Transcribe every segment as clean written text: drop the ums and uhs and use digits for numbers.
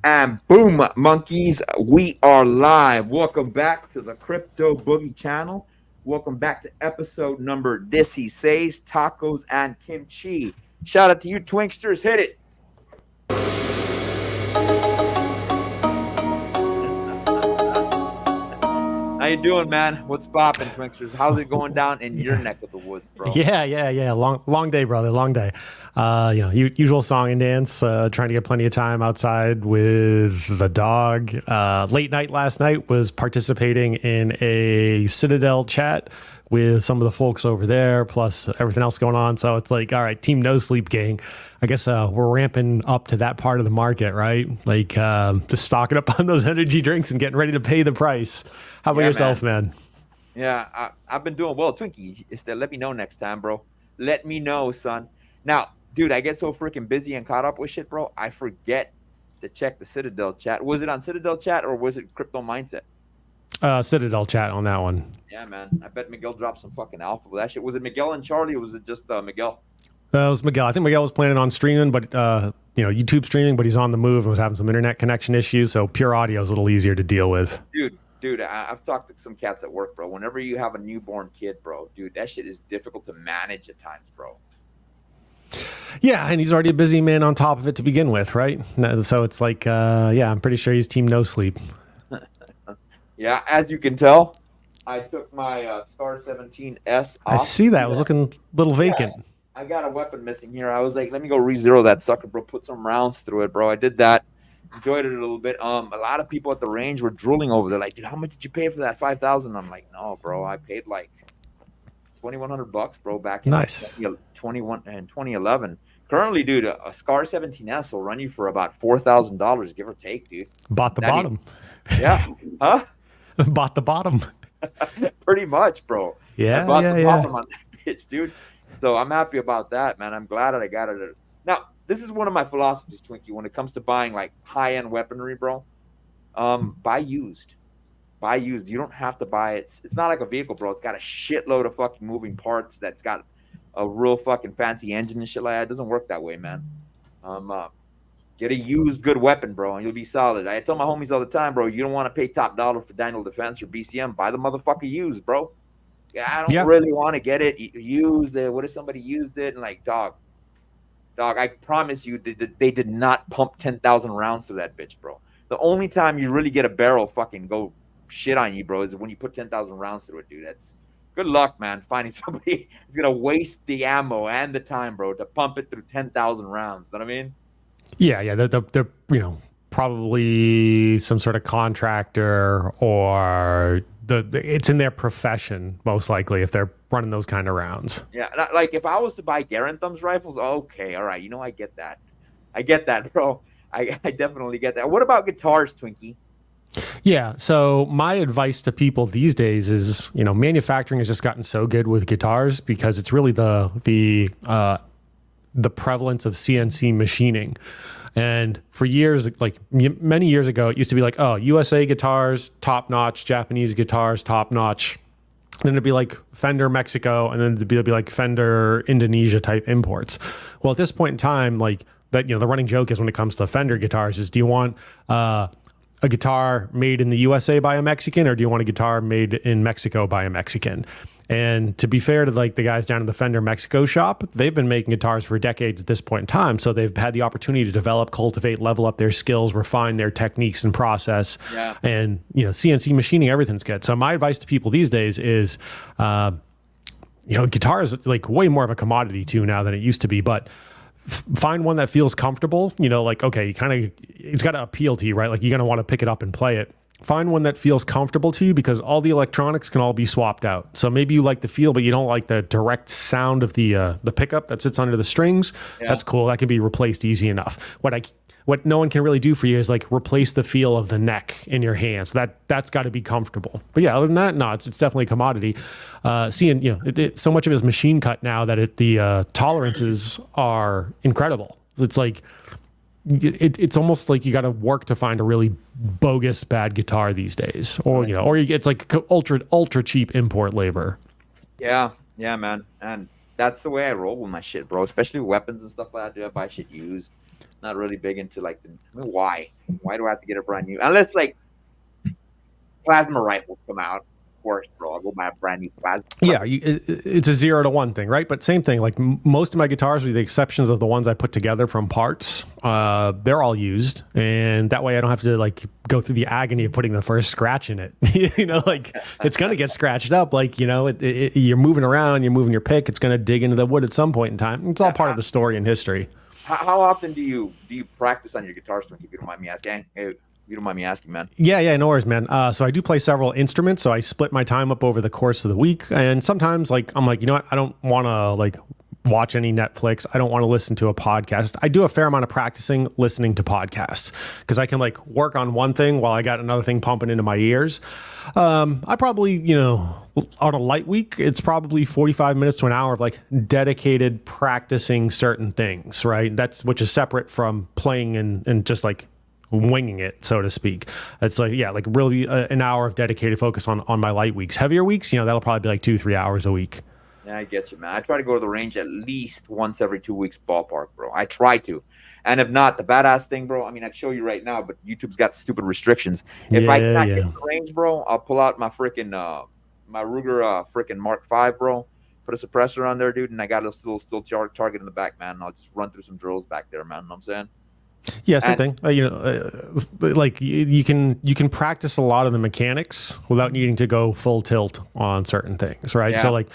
And boom, monkeys, we are live. Welcome back to the Crypto Boogie channel. Welcome back to episode number This He Says, Tacos and Kimchi. Shout out to you, Twinksters. Hit it. How you doing, man? What's poppin', Twinksters? How's it going down in your neck of the woods, bro? Yeah. Long day, brother. Long day. Usual song and dance. Trying to get plenty of time outside with the dog. Late night last night was participating in a Citadel chat with some of the folks over there, plus everything else going on. So it's like, all right, Team No Sleep gang. I guess we're ramping up to that part of the market, right? Like just stocking up on those energy drinks and getting ready to pay the price. How about yourself, man? Yeah, I've been doing well. Twinkie, let me know next time, bro. Let me know, son. Now, dude, I get so freaking busy and caught up with shit, bro. I forget to check the Citadel chat. Was it on Citadel chat or was it Crypto Mindset? Citadel chat on that one. Yeah, man. I bet Miguel dropped some fucking alpha with that shit. Was it Miguel and Charlie or was it just Miguel? It was Miguel. I think Miguel was planning on streaming, but YouTube streaming, but he's on the move and was having some internet connection issues. So pure audio is a little easier to deal with. Dude, I've talked to some cats at work, bro. Whenever you have a newborn kid, bro, dude, that shit is difficult to manage at times, bro. Yeah, and he's already a busy man on top of it to begin with, right? So it's like, I'm pretty sure he's Team No Sleep. Yeah, as you can tell, I took my Scar 17S off. I see that. It was looking a little vacant. Yeah, I got a weapon missing here. I was like, let me go re-zero that sucker, bro. Put some rounds through it, bro. I did that. Enjoyed it a little bit. A lot of people at the range were drooling over there. Like, dude, how much did you pay for that 5,000? I'm like, no, bro. I paid like $2,100, bro, back in 2011. Currently, dude, a Scar 17S will run you for about $4,000, give or take, dude. Bought the bottom. Yeah. Huh? Bought the bottom. Pretty much, bro. Yeah, I bought the bottom on that bitch, dude. So I'm happy about that, man. I'm glad that I got it. Now, this is one of my philosophies, Twinkie, when it comes to buying like high-end weaponry, bro. Buy used. Buy used. You don't have to buy it. It's not like a vehicle, bro. It's got a shitload of fucking moving parts. That's got a real fucking fancy engine and shit like that. It doesn't work that way, man. Get a used good weapon, bro, and you'll be solid. I tell my homies all the time, bro, you don't want to pay top dollar for Daniel Defense or BCM. Buy the motherfucker used, bro. Yeah, I don't really want to get it used. What if somebody used it? And like, dog, I promise you, they did not pump 10,000 rounds through that bitch, bro. The only time you really get a barrel fucking go shit on you, bro, is when you put 10,000 rounds through it, dude. That's good luck, man, finding somebody who's going to waste the ammo and the time, bro, to pump it through 10,000 rounds. You know what I mean? Yeah. They're probably some sort of contractor or it's in their profession, most likely, if they're running those kind of rounds. Yeah, like if I was to buy Garantham's rifles, okay, all right, I get that. I get that, bro. I definitely get that. What about guitars, Twinkie? Yeah, so my advice to people these days is, manufacturing has just gotten so good with guitars because it's really the prevalence of CNC machining. And for years, like many years ago, it used to be like, oh, USA guitars, top notch, Japanese guitars, top notch. Then it'd be like Fender Mexico, and then it'd be like Fender Indonesia type imports. Well, at this point in time, like that, the running joke is when it comes to Fender guitars is, do you want a guitar made in the USA by a Mexican, or do you want a guitar made in Mexico by a Mexican? And to be fair to like the guys down in the Fender Mexico shop, they've been making guitars for decades at this point in time. So they've had the opportunity to develop, cultivate, level up their skills, refine their techniques and process. Yeah. And, CNC machining, everything's good. So my advice to people these days is, guitar is like way more of a commodity too now than it used to be, but find one that feels comfortable, like, okay, it's got to appeal to you, right? Like you're going to want to pick it up and play it. Find one that feels comfortable to you because all the electronics can all be swapped out. So maybe you like the feel, but you don't like the direct sound of the pickup that sits under the strings. Yeah. That's cool. That can be replaced easy enough. What no one can really do for you is like replace the feel of the neck in your hands. That's got to be comfortable. But yeah, other than that, no, it's definitely a commodity. So much of it is machine cut now that the tolerances are incredible. It's like it's almost like you got to work to find a really bogus bad guitar these days, or it's like ultra cheap import labor. Yeah, man, and that's the way I roll with my shit, bro. Especially weapons and stuff like that. I buy shit used. Not really big into like I mean, why? Why do I have to get a brand new? Unless like plasma rifles come out, of course, bro. I'll go buy a brand new plasma Yeah, rifle. it's a 0 to 1 thing, right? But same thing. Like most of my guitars, with the exceptions of the ones I put together from parts, they're all used, and that way I don't have to like go through the agony of putting the first scratch in it. You know, like it's gonna get scratched up. Like you know, you're moving around, you're moving your pick. It's gonna dig into the wood at some point in time. It's all part of the story and history. How often do you practice on your guitar string? If you don't mind me asking, hey, if you don't mind me asking, man. Yeah, no worries, man. So I do play several instruments, so I split my time up over the course of the week. And sometimes, like, I'm like, you know what? I don't want to like watch any Netflix. I don't want to listen to a podcast. I do a fair amount of practicing listening to podcasts because I can like work on one thing while I got another thing pumping into my ears. I probably, you know, on a light week, it's probably 45 minutes to an hour of like dedicated practicing certain things, right? That's which is separate from playing and just like winging it, so to speak. It's like, yeah, like really an hour of dedicated focus on my light weeks. Heavier weeks, you know, that'll probably be like 2-3 hours a week. Yeah, I get you, man. I try to go to the range at least once every 2 weeks, ballpark, bro. I try to. And if not, the badass thing, bro, I mean, I'd show you right now, but YouTube's got stupid restrictions. If I cannot get to the range, bro, I'll pull out my freaking, my Ruger freaking Mark V, bro. Put a suppressor on there, dude, and I got a little target in the back, man. And I'll just run through some drills back there, man. You know what I'm saying? Yeah, same thing. You know, like you can practice a lot of the mechanics without needing to go full tilt on certain things, right? Yeah. So like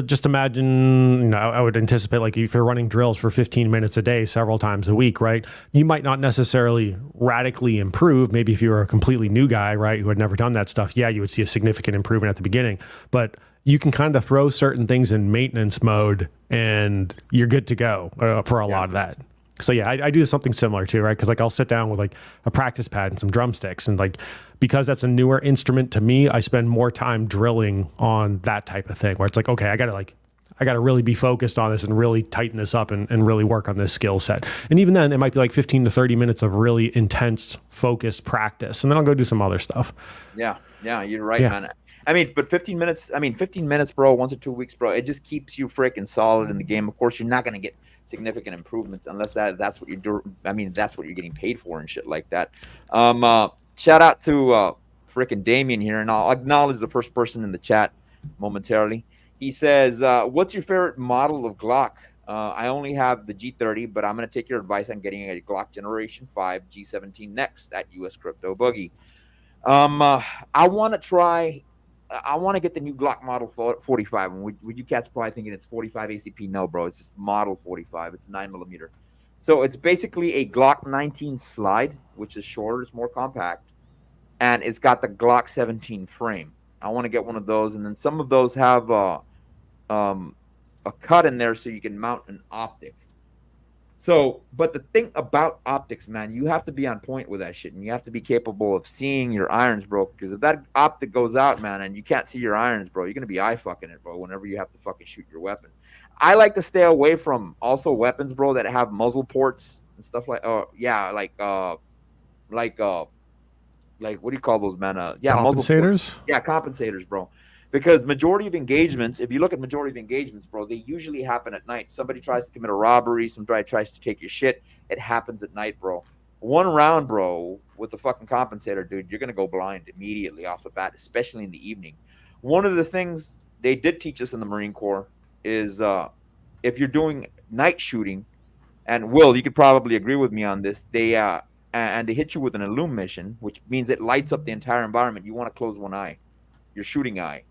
just imagine, you know, I would anticipate like if you're running drills for 15 minutes a day, several times a week, right? You might not necessarily radically improve. Maybe if you were a completely new guy, right, who had never done that stuff, yeah, you would see a significant improvement at the beginning. But you can kind of throw certain things in maintenance mode and you're good to go for a lot of that. So yeah, I do something similar too, right? Because like I'll sit down with like a practice pad and some drumsticks, and like because that's a newer instrument to me, I spend more time drilling on that type of thing. Where it's like, okay, I gotta really be focused on this and really tighten this up and really work on this skill set. And even then, it might be like 15 to 30 minutes of really intense, focused practice, and then I'll go do some other stuff. Yeah, you're right, man. I mean, but 15 minutes, bro, once or 2 weeks, bro, it just keeps you freaking solid in the game. Of course, you're not gonna get significant improvements unless that's what you're doing. I mean, that's what you're getting paid for and shit like that. Shout out to freaking Damien here, and I'll acknowledge the first person in the chat momentarily. He says, "What's your favorite model of Glock?" I only have the G30, but I'm gonna take your advice on getting a Glock Generation 5 G17 next at US Crypto Boogie. I want to try. I want to get the new Glock Model 45. And would you cats probably thinking it's 45 ACP? No, bro. It's just Model 45. It's 9mm. So it's basically a Glock 19 slide, which is shorter, it's more compact, and it's got the Glock 17 frame. I want to get one of those, and then some of those have a cut in there so you can mount an optic. So, but the thing about optics, man, you have to be on point with that shit, and you have to be capable of seeing your irons, bro. Because if that optic goes out, man, and you can't see your irons, bro, you're gonna be eye fucking it, bro. Whenever you have to fucking shoot your weapon, I like to stay away from also weapons, bro, that have muzzle ports and stuff like, like what do you call those, man? Compensators. Yeah, compensators, bro. Because majority of engagements, if you look at majority of engagements, bro, they usually happen at night. Somebody tries to commit a robbery, somebody tries to take your shit. It happens at night, bro. One round, bro, with the fucking compensator, dude, you're going to go blind immediately off the bat, especially in the evening. One of the things they did teach us in the Marine Corps is if you're doing night shooting, and Will, you could probably agree with me on this, they hit you with an illum mission, which means it lights up the entire environment. You want to close one eye, your shooting eye.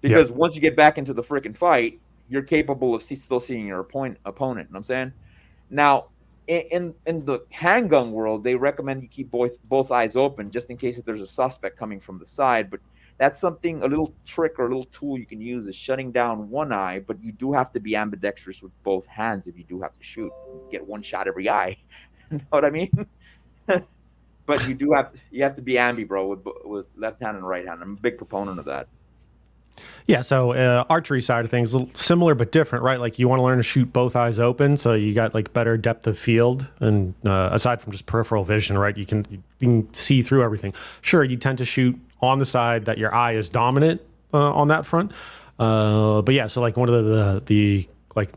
Because once you get back into the freaking fight, you're capable of still seeing your opponent. You know what I'm saying? Now, in the handgun world, they recommend you keep both eyes open just in case if there's a suspect coming from the side. But that's something, a little trick or a little tool you can use is shutting down one eye. But you do have to be ambidextrous with both hands if you do have to shoot. Get one shot every eye. You know what I mean? But you have to be ambi, bro, with left hand and right hand. I'm a big proponent of that. Yeah, so archery side of things, a little similar but different, right? Like you want to learn to shoot both eyes open, so you got like better depth of field, and aside from just peripheral vision, right? You can see through everything. Sure, you tend to shoot on the side that your eye is dominant on that front, but yeah. So like one of the like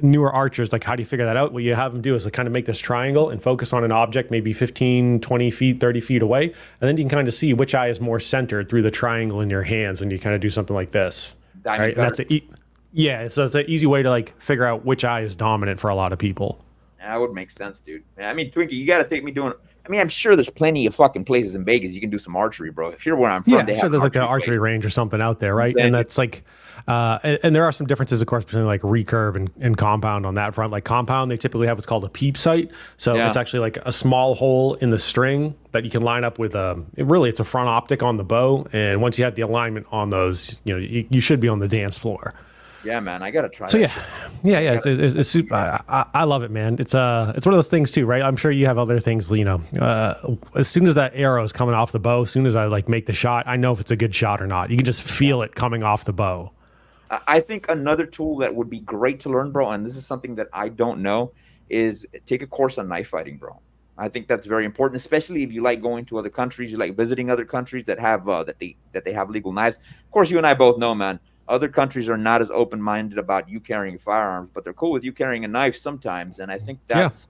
newer archers, like how do you figure that out? What you have them do is like kind of make this triangle and focus on an object maybe 15, 20 feet, 30 feet away. And then you can kind of see which eye is more centered through the triangle in your hands. And you kind of do something like this. Diamond Right. And that's yeah. So it's an easy way to like figure out which eye is dominant for a lot of people. That would make sense, dude. I mean, Twinkie, you got to take me doing. I mean, I'm sure there's plenty of fucking places in Vegas you can do some archery, bro. If you're where I'm from, Yeah, they sure. have There's like the archery archery places. range or something out there, right? Exactly. And that's like, and there are some differences, of course, between like recurve and compound on that front. Like compound, they typically have what's called a peep sight. So Yeah. it's actually like a small hole in the string that you can line up with it's a front optic on the bow. And once you have the alignment on those, you should be on the dance floor. Yeah, man, I gotta try. So that yeah. It's super. I love it, man. It's one of those things too, right? I'm sure you have other things. As soon as that arrow is coming off the bow, as soon as I like make the shot, I know if it's a good shot or not. You can just feel it coming off the bow. I think another tool that would be great to learn, bro, and this is something that I don't know, is take a course on knife fighting, bro. I think that's very important, especially if you like going to other countries, you like visiting other countries that have that they have legal knives. Of course, you and I both know, man. Other countries are not as open-minded about you carrying firearms, but they're cool with you carrying a knife sometimes, and I think that's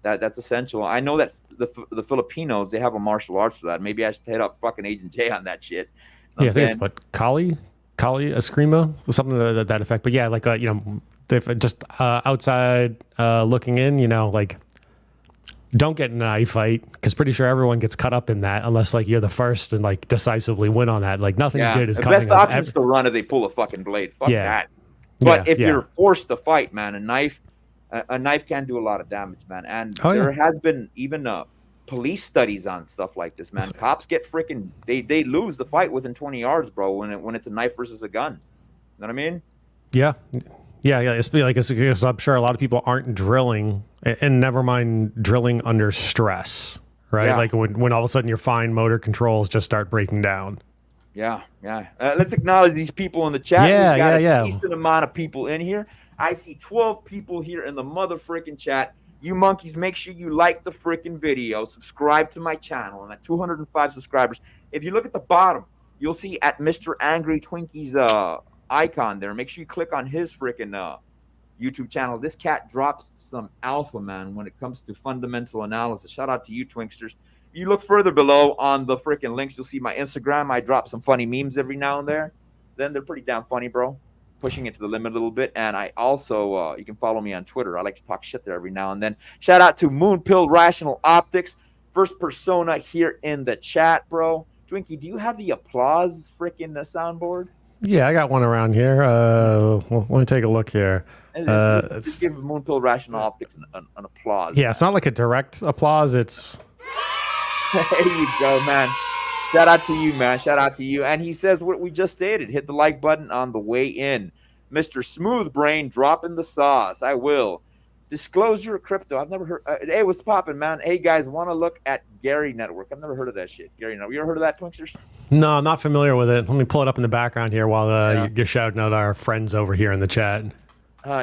essential. I know that the Filipinos, they have a martial arts for that. Maybe I should hit up fucking Agent J on that shit. You know Yeah, I think it's what Kali Eskrima, something to that effect. But yeah, like if just outside looking in, like don't get in a knife fight because pretty sure everyone gets cut up in that unless like you're the first and like decisively win on that. Like nothing good is the coming best up. option is to run if they pull a fucking blade. Fuck that. But if you're forced to fight, man, a knife can do a lot of damage, man. And there has been even police studies on stuff like this, man. Cops get freaking they lose the fight within 20 yards, bro, when it's a knife versus a gun. You know what I mean? Yeah. It's because I'm sure a lot of people aren't drilling, and never mind drilling under stress, right? Yeah. Like when all of a sudden your fine motor controls just start breaking down. Yeah. Let's acknowledge these people in the chat. We've got a decent amount of people in here. I see 12 people here in the mother freaking chat. You monkeys, make sure you like the freaking video, subscribe to my channel. I'm at 205 subscribers. If you look at the bottom, you'll see at Mr. Angry Twinkie's icon there. Make sure you click on his freaking YouTube channel. This cat drops some alpha, man, when it comes to fundamental analysis. Shout out to you, Twinksters. You look further below on the freaking links, you'll see my Instagram. I drop some funny memes every now and then. They're pretty damn funny, bro. Pushing it to the limit a little bit. And I also, you can follow me on Twitter. I like to talk shit there every now and then. Shout out to Moonpill Rational Optics, first persona here in the chat, bro. Twinkie, do you have the applause freaking soundboard? Yeah, I got one around here. Let me take a look here. Just give Moonpill Rational Optics an applause. Yeah, man. It's not like a direct applause. It's... There you go, man. Shout out to you, man. Shout out to you. And he says what we just stated. Hit the like button on the way in. Mr. Smooth Brain dropping the sauce. I will. Disclosure Crypto. I've never heard. Hey, what's popping, man? Hey, guys, want to look at Gary Network? I've never heard of that shit. Gary Network. You ever heard of that, Twinksters? No, I'm not familiar with it. Let me pull it up in the background here while you're shouting out our friends over here in the chat.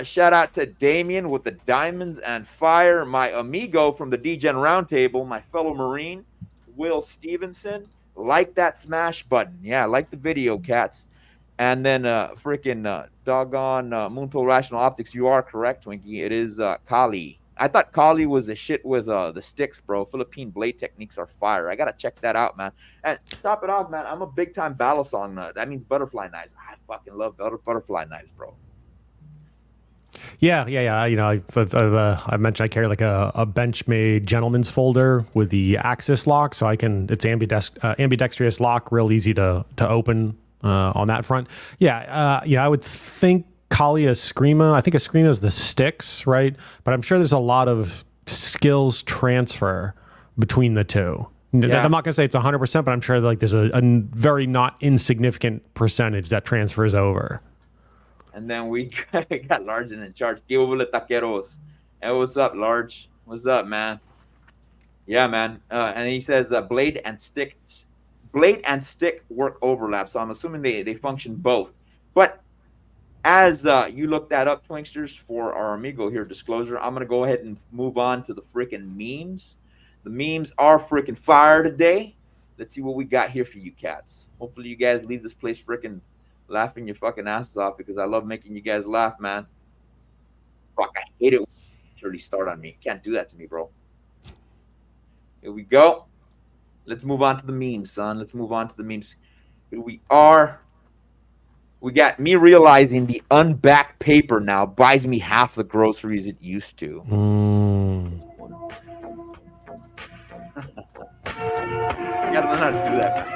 Shout out to Damien with the Diamonds and Fire. My amigo from the DGen Roundtable, my fellow Marine, Will Stevenson. Like that smash button. Yeah, like the video, cats. And then freaking doggone Moonpill Rational Optics. You are correct, Twinkie. It is Kali. I thought Kali was the shit with the sticks, bro. Philippine blade techniques are fire. I got to check that out, man. And top it off, man, I'm a big-time Balisong nut. That means butterfly knives. I fucking love butterfly knives, bro. Yeah. I mentioned I carry like a Benchmade gentleman's folder with the Axis lock, so it's ambidextrous lock, real easy to open on that front. I would think Kali Eskrima. I think Eskrima is the sticks, right? But I'm sure there's a lot of skills transfer between the two. Yeah. I'm not gonna say it's 100%, but I'm sure like there's a very not insignificant percentage that transfers over. And then we got Large in charge. Taqueros. Hey, what's up, Large? What's up, man? Yeah, man. And he says blade and stick work overlap. So I'm assuming they function both. But as you look that up, Twinksters, for our amigo here, Disclosure, I'm going to go ahead and move on to the freaking memes. The memes are freaking fire today. Let's see what we got here for you cats. Hopefully you guys leave this place freaking laughing your fucking asses off because I love making you guys laugh, man. hate it when you really start on me. You can't do that to me, bro. Here we go. Let's move on to the memes, son. Let's move on to the memes. Here we are. We got me realizing the unbacked paper now buys me half the groceries it used to. Mm. You gotta learn how to do that.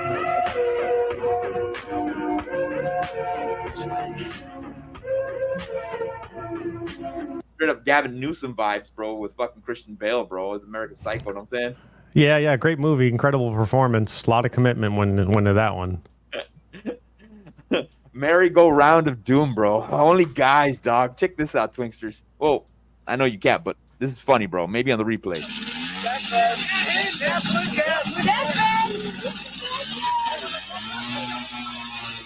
Straight up Gavin Newsom vibes, bro, with fucking Christian Bale, bro, as American Psycho. You know what I'm saying? Yeah, great movie, incredible performance, a lot of commitment when to that one. Merry-go-round of doom, bro. Only guys, dog. Check this out, Twinksters. Well, I know you can't, but this is funny, bro. Maybe on the replay. Is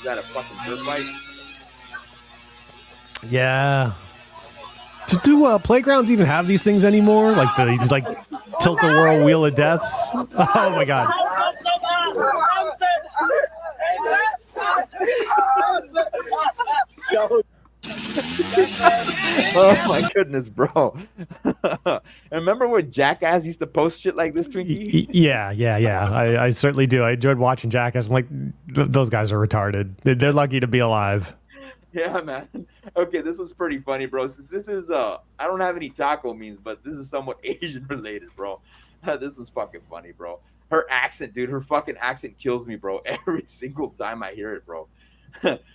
that a fucking dirt bike? Yeah. Do playgrounds even have these things anymore? Like these like tilt-a-whirl wheel of deaths? Oh my god. Oh my goodness, bro. And remember when Jackass used to post shit like this, Twinkie? Yeah. I certainly do. I enjoyed watching Jackass. I'm like, those guys are retarded. They're lucky to be alive. Yeah, man. Okay, this was pretty funny, bro. Since this is I don't have any taco memes, but this is somewhat Asian related, bro. This is fucking funny, bro. Her accent, dude, her fucking accent kills me, bro. Every single time I hear it, bro.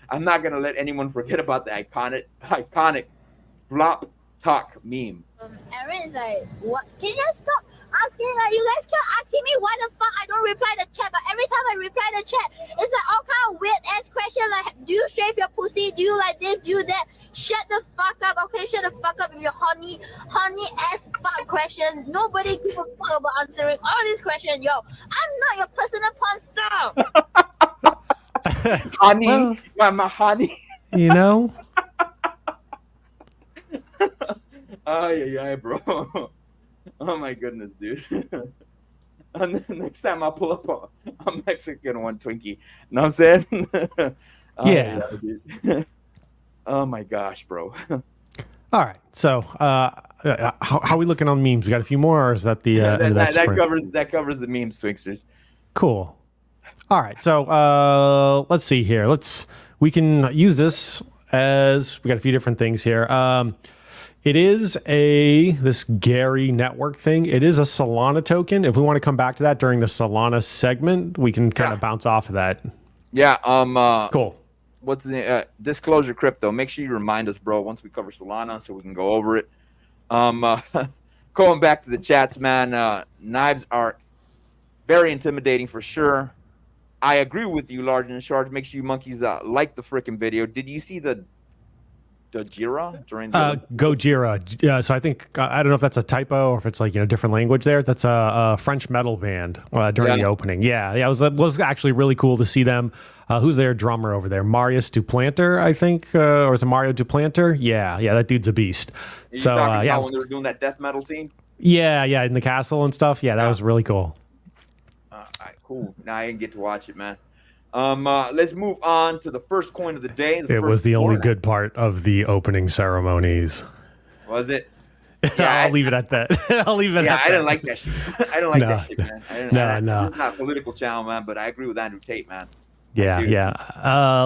I'm not gonna let anyone forget about the iconic flop talk meme. Aaron is like, what? Can you just stop asking? Like, you guys keep asking me why the fuck I don't reply the chat, but every time I reply the chat, it's like all kind of weird ass question like, do you shave your pussy? Do you like this? Do you that? Shut the fuck up, okay? Shut the fuck up with your honey ass fuck questions. Nobody gives a fuck about answering all these questions, yo. I'm not your personal porn star. Honey, well, my honey. You know. Oh yeah, bro. Oh my goodness, dude. And then next time I'll pull up a Mexican one, Twinkie. Know what I'm saying? Yeah. Dude. Oh my gosh, bro. All right. So, how are we looking on memes? We got a few more, or is that the end of that sprint? That covers the memes, Twingsters. Cool. All right. So, let's see here. We can use this as we got a few different things here. It is this Gary network thing. It is a Solana token. If we want to come back to that during the Solana segment, we can kind of bounce off of that. Yeah. Cool. What's the Disclosure Crypto? Make sure you remind us, bro, once we cover Solana, so we can go over it. Going back to the chats, man. Knives are very intimidating for sure. I agree with you, Large and in Charge. Make sure you monkeys like the freaking video. Did you see the Jira during the Gojira? Yeah, so I think I don't know if that's a typo or if it's like different language there. That's a French metal band during the opening. Yeah, it was actually really cool to see them. Who's their drummer over there? Marius Duplanter, I think, or is it Mario Duplanter? Yeah, that dude's a beast. You talking about when they were doing that death metal scene? Yeah, in the castle and stuff. Yeah, that was really cool. All right, cool. Now I didn't get to watch it, man. Let's move on to the first coin of the day. It was the only good part of the opening ceremonies. Was it? Yeah, I'll leave it at that. I didn't like that shit. I didn't like that shit, man. No. It's not a political channel, man, but I agree with Andrew Tate, man. Yeah.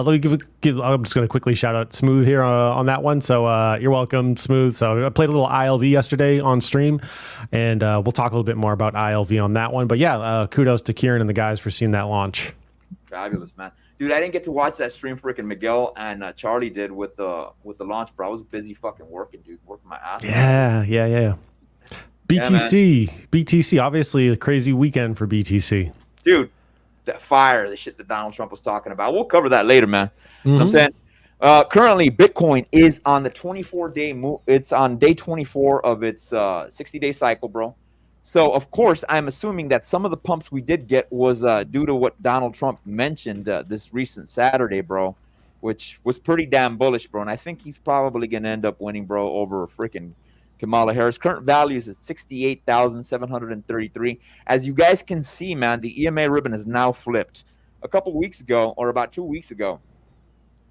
Let me give. I'm just going to quickly shout out Smooth here on that one. So you're welcome, Smooth. So I played a little ILV yesterday on stream, and we'll talk a little bit more about ILV on that one. But yeah, kudos to Kieran and the guys for seeing that launch. Fabulous, man. Dude, I didn't get to watch that stream. Freaking Miguel and Charlie did with the launch, bro. I was busy fucking working, dude, working my ass off. Yeah. BTC, obviously a crazy weekend for BTC. Dude, that fire, the shit that Donald Trump was talking about. We'll cover that later, man. You know what I'm saying? Currently, Bitcoin is on the 24-day move. It's on day 24 of its 60-day cycle, bro. So, of course, I'm assuming that some of the pumps we did get was due to what Donald Trump mentioned this recent Saturday, bro, which was pretty damn bullish, bro. And I think he's probably going to end up winning, bro, over freaking Kamala Harris. Current values is 68,733. As you guys can see, man, the EMA ribbon is now flipped. A couple weeks ago, or about 2 weeks ago,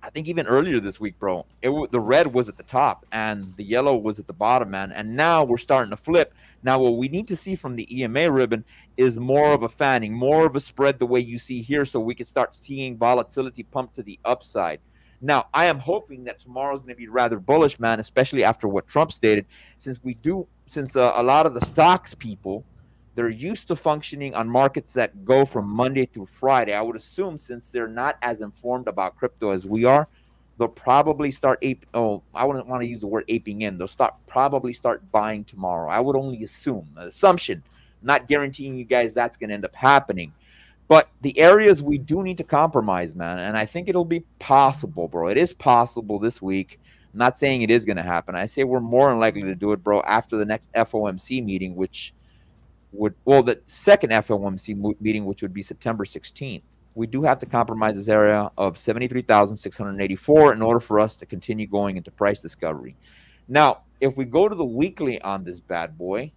I think even earlier this week, bro, the red was at the top and the yellow was at the bottom, man. And now we're starting to flip. Now, what we need to see from the EMA ribbon is more of a fanning, more of a spread the way you see here, so we can start seeing volatility pump to the upside. Now, I am hoping that tomorrow's going to be rather bullish, man, especially after what Trump stated, since a lot of the stocks people, they're used to functioning on markets that go from Monday through Friday. I would assume, since they're not as informed about crypto as we are, they'll probably start I wouldn't want to use the word aping in. They'll probably start buying tomorrow. I would only assume, an assumption, not guaranteeing you guys that's going to end up happening. But the areas we do need to compromise, man, and I think it'll be possible, bro. It is possible this week. I'm not saying it is going to happen. I say we're more than likely to do it, bro, after the next FOMC meeting, the second FOMC meeting, which would be September 16th. We do have to compromise this area of 73,684 in order for us to continue going into price discovery. Now, if we go to the weekly on this bad boy,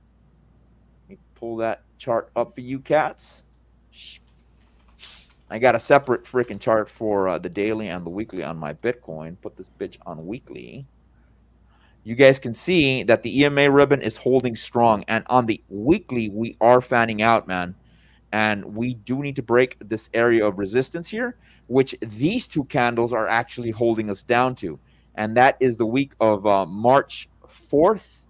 let me pull that chart up for you cats. I got a separate freaking chart for the daily and the weekly on my Bitcoin. Put this bitch on weekly. You guys can see that the EMA ribbon is holding strong. And on the weekly, we are fanning out, man. And we do need to break this area of resistance here, which these two candles are actually holding us down to. And that is the week of March 4th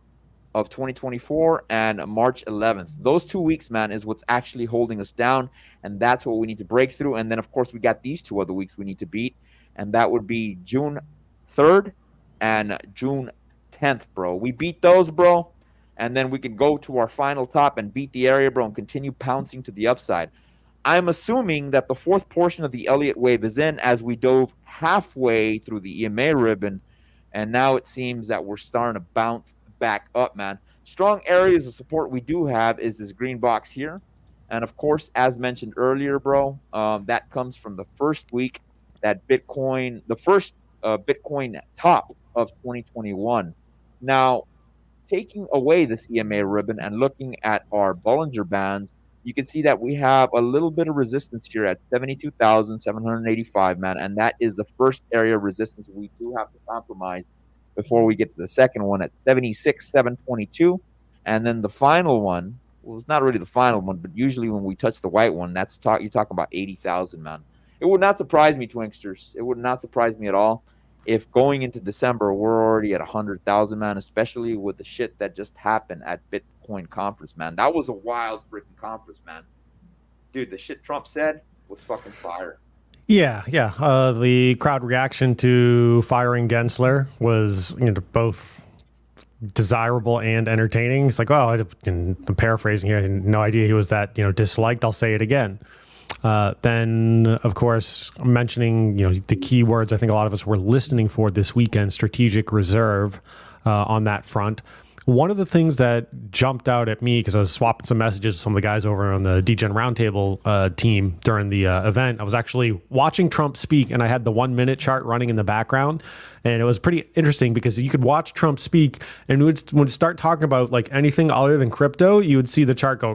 of 2024 and March 11th. Those 2 weeks, man, is what's actually holding us down. And that's what we need to break through. And then, of course, we got these two other weeks we need to beat. And that would be June 3rd and June 10th, bro. We beat those, bro, and then we can go to our final top and beat the area, bro, and continue pouncing to the upside. I'm assuming that the fourth portion of the Elliott wave is in, as we dove halfway through the EMA ribbon, and now it seems that we're starting to bounce back up, man. Strong areas of support we do have is this green box here, and of course, as mentioned earlier, bro, that comes from the first week that Bitcoin, the first Bitcoin top of 2021. Now, taking away this EMA ribbon and looking at our Bollinger Bands, you can see that we have a little bit of resistance here at 72,785, man, and that is the first area of resistance we do have to compromise before we get to the second one at 76,722, and then the final one, well, it's not really the final one, but usually when we touch the white one, you're talking about 80,000, man. It would not surprise me, Twinksters. It would not surprise me at all if going into December we're already at 100,000, man, especially with the shit that just happened at Bitcoin conference, man. That was a wild freaking conference, man. Dude, the shit Trump said was fucking fire. Yeah. The crowd reaction to firing Gensler was, both desirable and entertaining. It's like, I'm paraphrasing here. I had no idea he was that, disliked. I'll say it again. Then, of course, mentioning, the keywords I think a lot of us were listening for this weekend, strategic reserve on that front. One of the things that jumped out at me, because I was swapping some messages with some of the guys over on the DGen Roundtable team during the event, I was actually watching Trump speak, and I had the 1 minute chart running in the background. And it was pretty interesting because you could watch Trump speak, and would start talking about like anything other than crypto, you would see the chart go,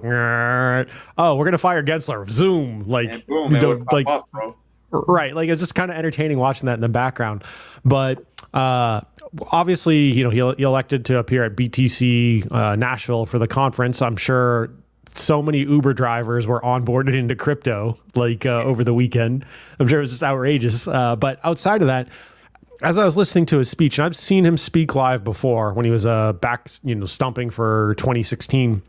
oh, we're going to fire Gensler, zoom. Like, and boom, it would pop up, bro. Right. Like, it's just kind of entertaining watching that in the background. But obviously, he elected to appear at BTC Nashville for the conference. I'm sure so many Uber drivers were onboarded into crypto over the weekend. I'm sure it was just outrageous. But outside of that, as I was listening to his speech, and I've seen him speak live before when he was back, stumping for 2016,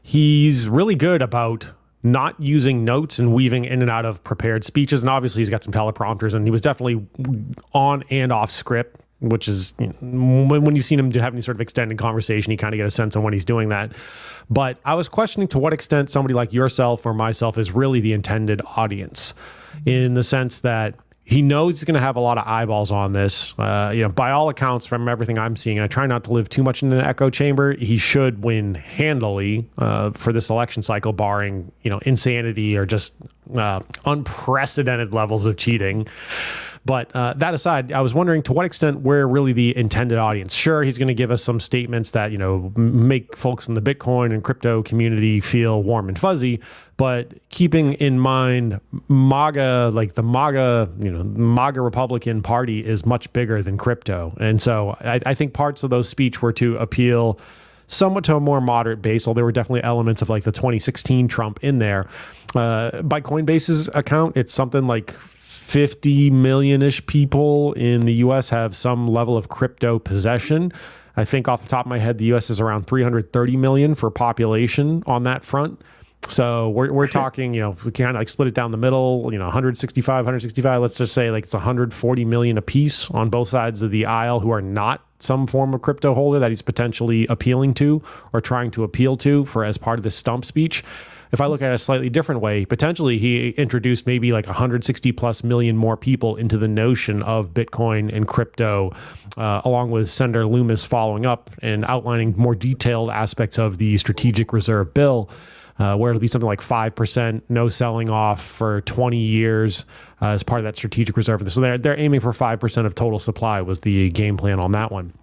he's really good about not using notes and weaving in and out of prepared speeches. And obviously he's got some teleprompters, and he was definitely on and off script, which is when you've seen him have any sort of extended conversation, you kind of get a sense on when he's doing that. But I was questioning to what extent somebody like yourself or myself is really the intended audience, in the sense that he knows he's going to have a lot of eyeballs on this. By all accounts, from everything I'm seeing, and I try not to live too much in an echo chamber, he should win handily for this election cycle, barring insanity or just unprecedented levels of cheating. But that aside, I was wondering to what extent we're really the intended audience. Sure, he's going to give us some statements that, you know, make folks in the Bitcoin and crypto community feel warm and fuzzy, but keeping in mind MAGA, like the MAGA, you know, MAGA Republican Party is much bigger than crypto. And so I think parts of those speech were to appeal somewhat to a more moderate base, although there were definitely elements of like the 2016 Trump in there. By Coinbase's account, it's something like 50 million-ish people in the U.S. have some level of crypto possession. I think off the top of my head, the U.S. is around 330 million for population on that front. So we're talking, you know, we kind of like split it down the middle, you know, 165, let's just say like it's 140 million apiece on both sides of the aisle who are not some form of crypto holder that he's potentially appealing to or trying to appeal to for as part of this stump speech. If I look at it a slightly different way, potentially he introduced maybe like 160 plus million more people into the notion of Bitcoin and crypto, along with Senator Loomis following up and outlining more detailed aspects of the strategic reserve bill. Where it'll be something like 5%, no selling off for 20 years as part of that strategic reserve. So they're aiming for 5% of total supply was the game plan on that one.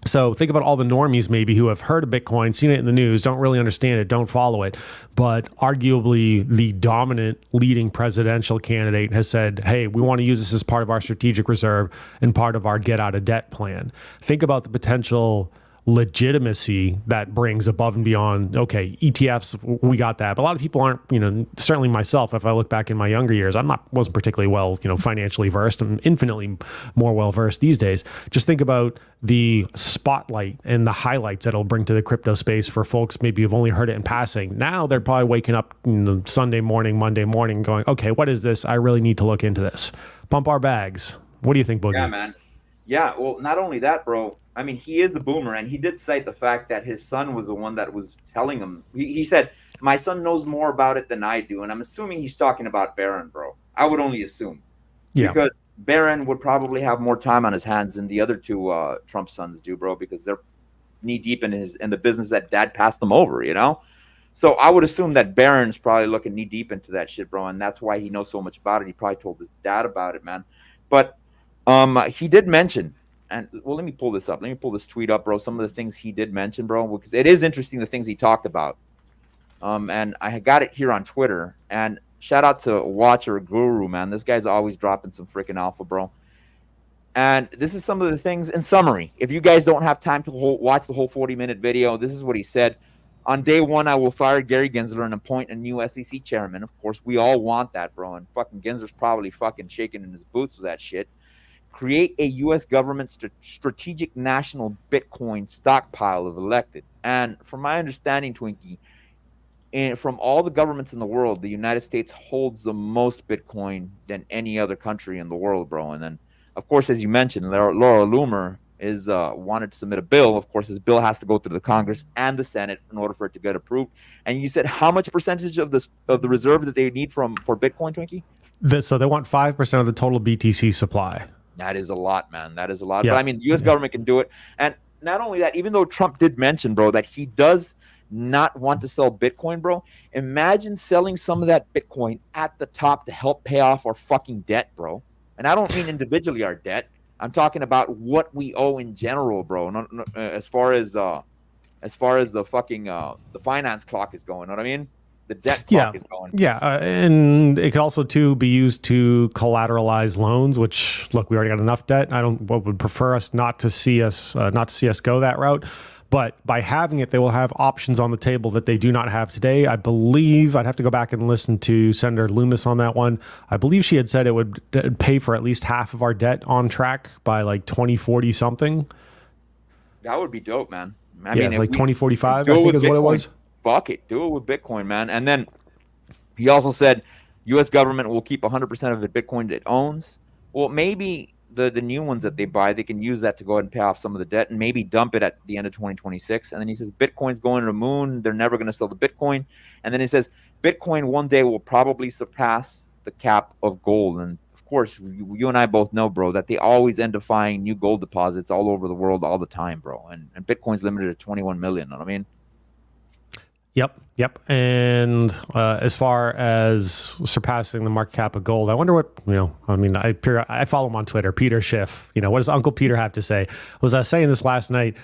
So think about all the normies maybe who have heard of Bitcoin, seen it in the news, don't really understand it, don't follow it. But arguably the dominant leading presidential candidate has said, hey, we want to use this as part of our strategic reserve and part of our get out of debt plan. Think about the potential legitimacy that brings above and beyond, okay, ETFs, we got that. But a lot of people aren't, you know, certainly myself, if I look back in my younger years, wasn't particularly well, you know, financially versed. I'm infinitely more well versed these days. Just think about the spotlight and the highlights that it'll bring to the crypto space for folks maybe who've only heard it in passing. Now they're probably waking up, you know, Sunday morning, Monday morning going, okay, what is this? I really need to look into this. Pump our bags. What do you think, Boogie? Yeah, man. Yeah, well, not only that, bro. I mean, he is the boomer, and he did cite the fact that his son was the one that was telling him. He said, my son knows more about it than I do, and I'm assuming he's talking about Barron, bro. I would only assume. Yeah. Because Barron would probably have more time on his hands than the other two Trump sons do, bro, because they're knee-deep in the business that dad passed them over, you know? So I would assume that Barron's probably looking knee-deep into that shit, bro, and that's why he knows so much about it. He probably told his dad about it, man. But he did mention, and well, let me pull this up. Let me pull this tweet up, bro. Some of the things he did mention, bro, because it is interesting the things he talked about. And I got it here on Twitter. And shout out to Watcher Guru, man. This guy's always dropping some freaking alpha, bro. And this is some of the things in summary. If you guys don't have time to watch the whole 40-minute video, this is what he said. On day one, I will fire Gary Gensler and appoint a new SEC chairman. Of course, we all want that, bro. And fucking Gensler's probably fucking shaking in his boots with that shit. Create a U.S. government strategic national Bitcoin stockpile of elected. And from my understanding, Twinkie, from all the governments in the world, the United States holds the most Bitcoin than any other country in the world, bro. And then, of course, as you mentioned, Laura Loomer is wanted to submit a bill. Of course, this bill has to go through the Congress and the Senate in order for it to get approved. And you said how much percentage of the reserve that they need for Bitcoin, Twinkie? So they want 5% of the total BTC supply. That is a lot, man. That is a lot. Yeah. But I mean, the U.S. government can do it. And not only that, even though Trump did mention, bro, that he does not want to sell Bitcoin, bro, imagine selling some of that Bitcoin at the top to help pay off our fucking debt, bro. And I don't mean individually our debt. I'm talking about what we owe in general, bro. As far as the fucking the finance clock is going. You know what I mean? The debt clock is going. Yeah, and it could also too be used to collateralize loans. Which, look, we already got enough debt. Would prefer us not to see us go that route. But by having it, they will have options on the table that they do not have today. I believe I'd have to go back and listen to Senator Loomis on that one. I believe she had said it would pay for at least half of our debt on track by like 2040 something. That would be dope, man. I mean, like 2045, I think is what it was. Fuck it, do it with Bitcoin, man. And then he also said U.S. government will keep 100% of the Bitcoin it owns. Well, maybe the new ones that they buy, they can use that to go ahead and pay off some of the debt and maybe dump it at the end of 2026. And then he says Bitcoin's going to the moon. They're never going to sell the Bitcoin. And then he says Bitcoin one day will probably surpass the cap of gold. And of course, you and I both know, bro, that they always end up finding new gold deposits all over the world all the time, bro. And Bitcoin's limited to 21 million. You know what I mean? Yep. And as far as surpassing the market cap of gold, I wonder what, I follow him on Twitter, Peter Schiff. What does Uncle Peter have to say? Was I saying this last night?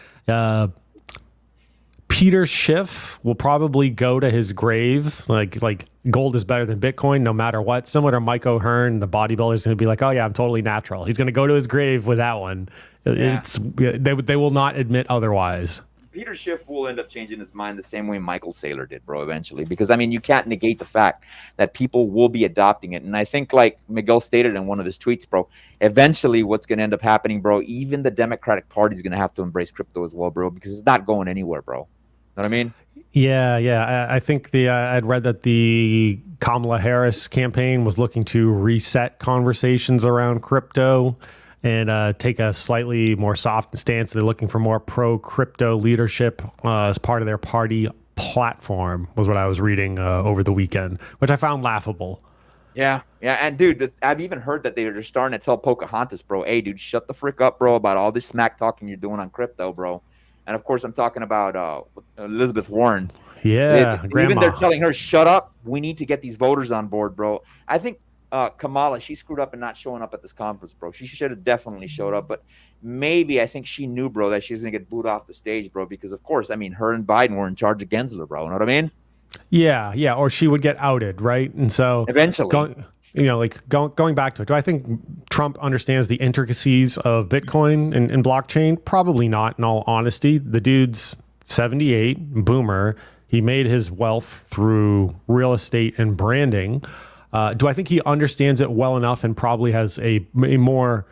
Peter Schiff will probably go to his grave like gold is better than Bitcoin no matter what. Similar to Mike O'Hearn, the bodybuilder is going to be like, oh yeah, I'm totally natural. He's going to go to his grave with that one. Yeah. They will not admit otherwise. Peter Schiff will end up changing his mind the same way Michael Saylor did, bro, eventually. Because, you can't negate the fact that people will be adopting it. And I think, like Miguel stated in one of his tweets, bro, eventually what's going to end up happening, bro, even the Democratic Party is going to have to embrace crypto as well, bro, because it's not going anywhere, bro. Know what I mean? Yeah. I think I'd read that the Kamala Harris campaign was looking to reset conversations around crypto and take a slightly more soft stance. They're looking for more pro-crypto leadership as part of their party platform, was what I was reading over the weekend, which I found laughable. Yeah. And, dude, I've even heard that they're starting to tell Pocahontas, bro, hey, dude, shut the frick up, bro, about all this smack talking you're doing on crypto, bro. And, of course, I'm talking about Elizabeth Warren. Yeah, grandma. Even they're telling her, shut up. We need to get these voters on board, bro. I think Kamala, she screwed up in not showing up at this conference, bro. She should have definitely showed up. But maybe I think she knew, bro, that she's going to get booed off the stage, bro. Because, of course, her and Biden were in charge of Gensler, bro. You know what I mean? Yeah. Or she would get outed, right? And so eventually. Going back to it, do I think Trump understands the intricacies of Bitcoin and blockchain? Probably not, in all honesty. The dude's 78, boomer. He made his wealth through real estate and branding. Do I think he understands it well enough and probably has a more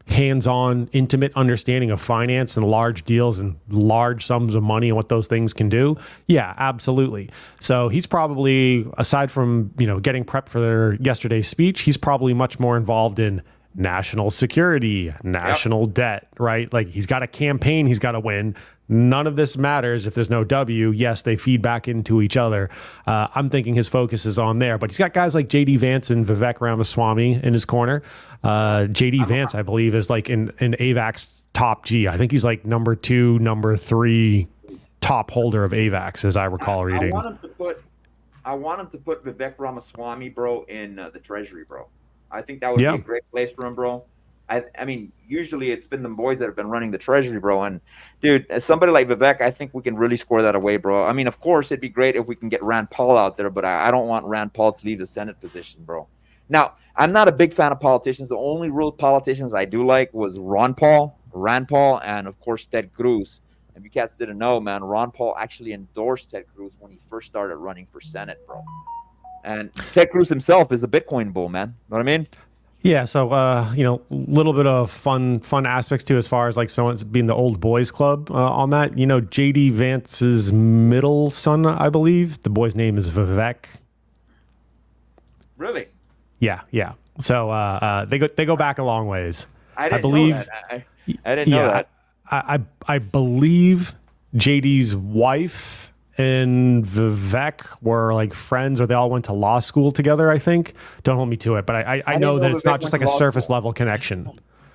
hands-on, intimate understanding of finance and large deals and large sums of money and what those things can do? Yeah, absolutely. So he's probably, aside from, getting prepped for their yesterday's speech, he's probably much more involved in national security, national debt, right? Like he's got a campaign he's got to win. None of this matters if there's no W. Yes, they feed back into each other. I'm thinking his focus is on there. But he's got guys like J.D. Vance and Vivek Ramaswamy in his corner. J.D. Vance, I believe, is like in AVAX top G. I think he's like number 2, number 3 top holder of AVAX, as I recall reading. I want him to put Vivek Ramaswamy, bro, in the Treasury, bro. I think that would be a great place for him, bro. Usually it's been the boys that have been running the Treasury, bro. And, dude, as somebody like Vivek, I think we can really square that away, bro. Of course, it'd be great if we can get Rand Paul out there, but I don't want Rand Paul to leave the Senate position, bro. Now, I'm not a big fan of politicians. The only real politicians I do like was Rand Paul, and, of course, Ted Cruz. If you cats didn't know, man, Ron Paul actually endorsed Ted Cruz when he first started running for Senate, bro. And Ted Cruz himself is a Bitcoin bull, man. Know what I mean? Yeah, so little bit of fun aspects too, as far as like someone's being the old boys club on that. JD Vance's middle son, I believe, the boy's name is Vivek. Really? Yeah. So they go back a long ways. I believe know that. I didn't know that. I believe JD's wife and Vivek were like friends, or they all went to law school together, I think. Don't hold me to it, but I know that it's not just like a surface level connection.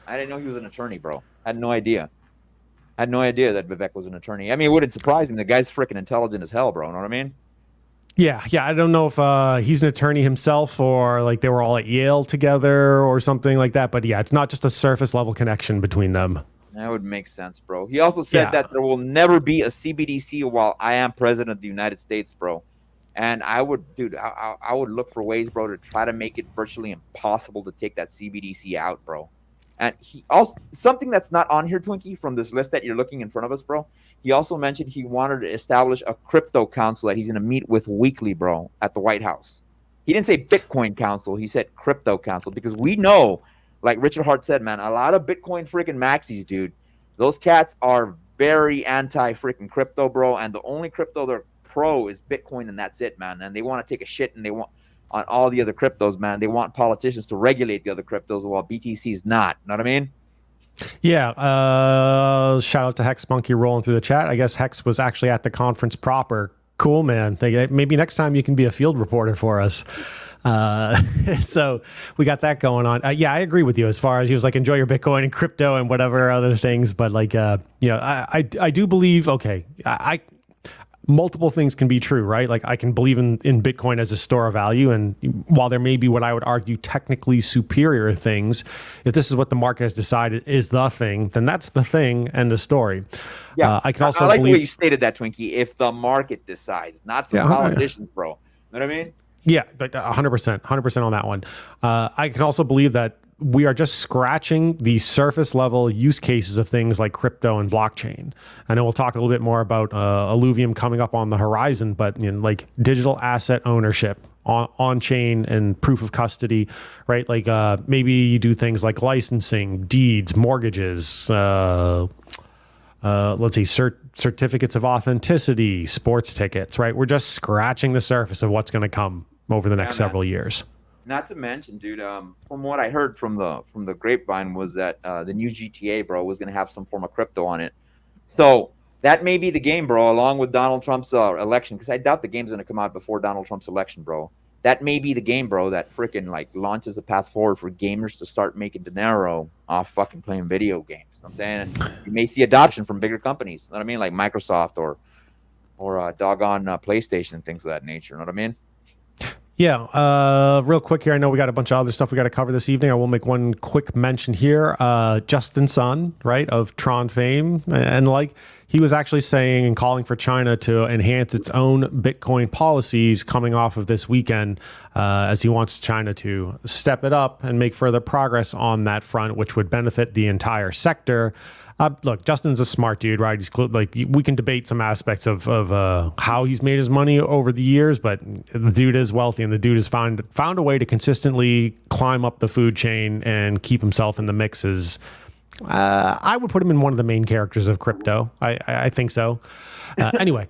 I didn't know he was an attorney, bro. I had no idea. I had no idea that Vivek was an attorney. It wouldn't surprise me. The guy's freaking intelligent as hell, bro. You know what I mean? Yeah. I don't know if he's an attorney himself or like they were all at Yale together or something like that. But yeah, it's not just a surface level connection between them. That would make sense, bro. He also said that there will never be a CBDC while I am president of the United States, bro. And I would look for ways, bro, to try to make it virtually impossible to take that CBDC out, bro. And he also, something that's not on here, Twinkie, from this list that you're looking in front of us, bro. He also mentioned he wanted to establish a crypto council that he's going to meet with weekly, bro, at the White House. He didn't say Bitcoin council. He said crypto council, because we know, like Richard Hart said, man, a lot of Bitcoin freaking maxis, dude, those cats are very anti-freaking crypto, bro. And the only crypto they're pro is Bitcoin, and that's it, man. And they want to take a shit, and they want on all the other cryptos, man. They want politicians to regulate the other cryptos while BTC's not. Know what I mean? Yeah. Shout out to Hex Monkey rolling through the chat. I guess Hex was actually at the conference proper. Cool, man. Maybe next time you can be a field reporter for us. So we got that going on. Yeah, I agree with you as far as he was like, enjoy your Bitcoin and crypto and whatever other things. But like, I do believe, okay, multiple things can be true, right? Like I can believe in Bitcoin as a store of value. And while there may be what I would argue technically superior things, if this is what the market has decided is the thing, then that's the thing and the story. Yeah. I can also I like believe the way you stated that, Twinkie. If the market decides, not some politicians, bro. You know what I mean? Yeah, 100% on that one. I can also believe that we are just scratching the surface level use cases of things like crypto and blockchain. I know we'll talk a little bit more about Alluvium coming up on the horizon, but like digital asset ownership on chain and proof of custody, right? Like maybe you do things like licensing, deeds, mortgages, let's see, certificates of authenticity, sports tickets, right? We're just scratching the surface of what's going to come over the next several years. Not to mention, dude, from what I heard from the grapevine was that the new GTA, bro, was going to have some form of crypto on it. So that may be the game, bro, along with Donald Trump's election, because I doubt the game's going to come out before Donald Trump's election, bro. That may be the game, bro, that freaking like launches a path forward for gamers to start making dinero off fucking playing video games. You know what I'm saying? And you may see adoption from bigger companies. You know what I mean? Like Microsoft or doggone PlayStation and things of that nature. You know what I mean? Yeah, real quick here. I know we got a bunch of other stuff we got to cover this evening. I will make one quick mention here. Justin Sun, right, of Tron fame, and like he was actually saying and calling for China to enhance its own Bitcoin policies coming off of this weekend, as he wants China to step it up and make further progress on that front, which would benefit the entire sector. Look, Justin's a smart dude, right? He's like, we can debate some aspects of how he's made his money over the years, but the dude is wealthy, and the dude has found a way to consistently climb up the food chain and keep himself in the mixes. I would put him in one of the main characters of crypto. I think so. Anyway.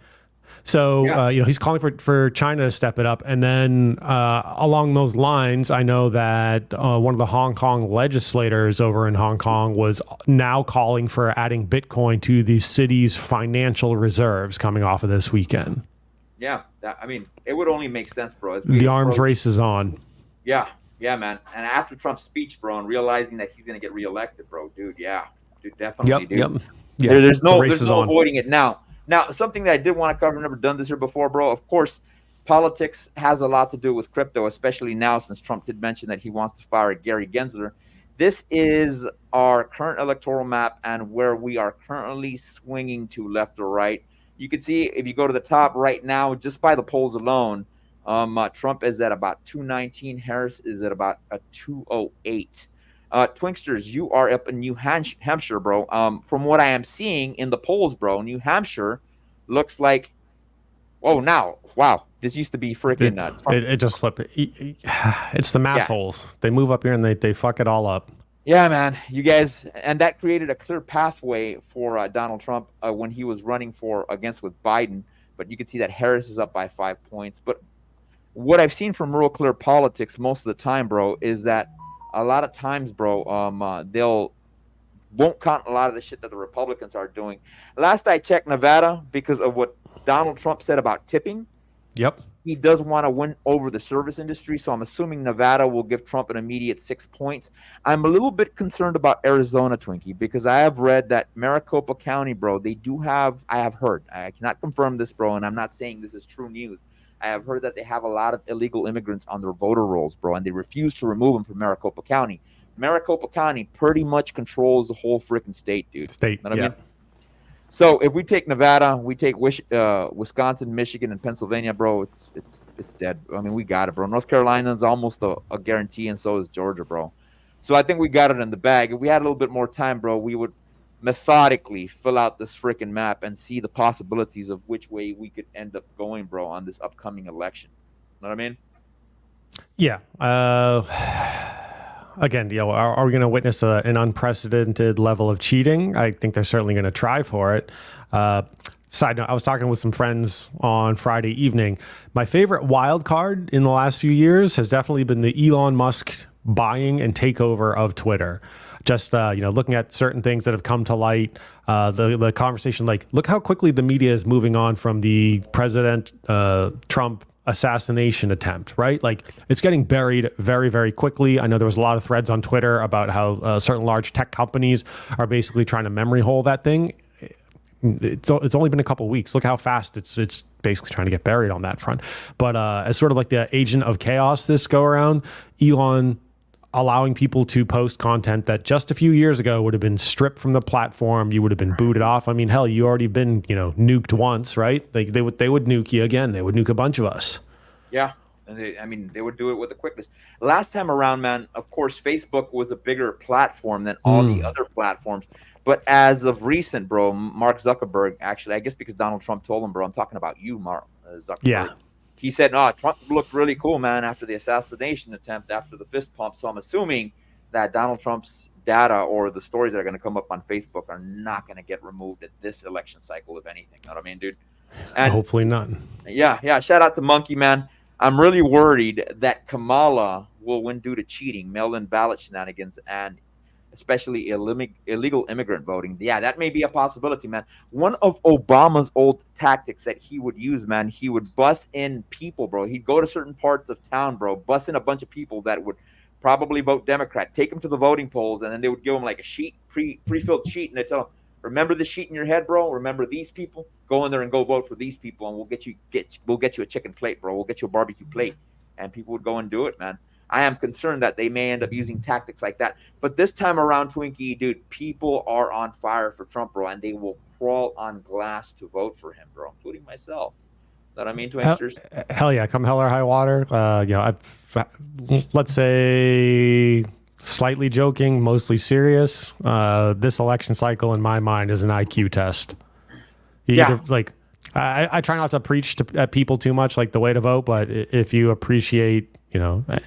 So, he's calling for China to step it up. And then along those lines, I know that one of the Hong Kong legislators over in Hong Kong was now calling for adding Bitcoin to the city's financial reserves coming off of this weekend. Yeah. I mean, it would only make sense, bro. The arms race is on. Yeah, man. And after Trump's speech, bro, and realizing that he's going to get reelected, bro, dude, definitely, dude. Yep. Yeah, there's no avoiding it now. Now, something that I did want to cover, never done this here before, bro. Of course, politics has a lot to do with crypto, especially now since Trump did mention that he wants to fire Gary Gensler. This is our current electoral map and where we are currently swinging to left or right. You can see if you go to the top right now, just by the polls alone, Trump is at about 219. Harris is at about a 208. Twinksters, you are up in New Hampshire, bro. From what I am seeing in the polls, bro, New Hampshire looks like, wow, this used to be freaking. It just flipped. It's the mass holes. They move up here and they fuck it all up. Yeah, man, you guys, and that created a clear pathway for Donald Trump when he was running against with Biden. But you can see that Harris is up by 5 points. But what I've seen from real clear politics most of the time, bro, is that a lot of times, bro, they'll won't count a lot of the shit that the Republicans are doing. Last I checked, Nevada, because of what Donald Trump said about tipping, yep, he does want to win over the service industry. So I'm assuming Nevada will give Trump an immediate 6 points. I'm a little bit concerned about Arizona, Twinkie, because I have read that Maricopa County, bro, they do have, I have heard, I cannot confirm this, bro, and I'm not saying this is true news. I have heard that they have a lot of illegal immigrants on their voter rolls, bro, and they refuse to remove them from Maricopa County. Maricopa County pretty much controls the whole freaking state, dude. You know what I mean? So if we take Nevada, we take Wisconsin, Michigan, and Pennsylvania, bro, it's dead. I mean, we got it, bro. North Carolina is almost a guarantee, and so is Georgia, bro. So I think we got it in the bag. If we had a little bit more time, bro, we would methodically fill out this freaking map and see the possibilities of which way we could end up going, bro, on this upcoming election. Know what I mean? Yeah. Again, are we going to witness an unprecedented level of cheating? I think they're certainly going to try for it. Side note, I was talking with some friends on Friday evening. My favorite wild card in the last few years has definitely been the Elon Musk buying and takeover of Twitter. Just looking at certain things that have come to light, the conversation, like, look how quickly the media is moving on from the President Trump assassination attempt, right? Like, it's getting buried very, very quickly. I know there was a lot of threads on Twitter about how certain large tech companies are basically trying to memory hole that thing. it's only been a couple of weeks. Look how fast it's basically trying to get buried on that front. But as sort of like the agent of chaos this go around, Elon allowing people to post content that just a few years ago would have been stripped from the platform. You would have been booted off. I mean, hell, you already been, nuked once, right? Like they would nuke you again. They would nuke a bunch of us. Yeah. And they would do it with a quickness. Last time around, man, of course, Facebook was a bigger platform than all the other platforms. But as of recent, bro, Mark Zuckerberg, actually, I guess because Donald Trump told him, bro, I'm talking about you, Mark Zuckerberg. Yeah. He said, Trump looked really cool, man, after the assassination attempt, after the fist pump. So I'm assuming that Donald Trump's data or the stories that are going to come up on Facebook are not going to get removed at this election cycle, if anything. You know what I mean, dude? And hopefully not. Yeah. Shout out to Monkey, man. I'm really worried that Kamala will win due to cheating, mail-in ballot shenanigans, and especially illegal immigrant voting. Yeah, that may be a possibility, man. One of Obama's old tactics that he would use, man, he would bus in people, bro. He'd go to certain parts of town, bro, bus in a bunch of people that would probably vote Democrat, take them to the voting polls, and then they would give them like a sheet, pre-filled sheet, and they tell them, remember the sheet in your head, bro? Remember these people? Go in there and go vote for these people, and we'll get you a chicken plate, bro. We'll get you a barbecue plate. And people would go and do it, man. I am concerned that they may end up using tactics like that. But this time around, Twinkie, dude, people are on fire for Trump, bro, and they will crawl on glass to vote for him, bro, including myself. Know what I mean, Twinksters? Hell yeah, come hell or high water. Let's say slightly joking, mostly serious. This election cycle, in my mind, is an IQ test. I try not to preach at people too much, like the way to vote, but if you appreciate,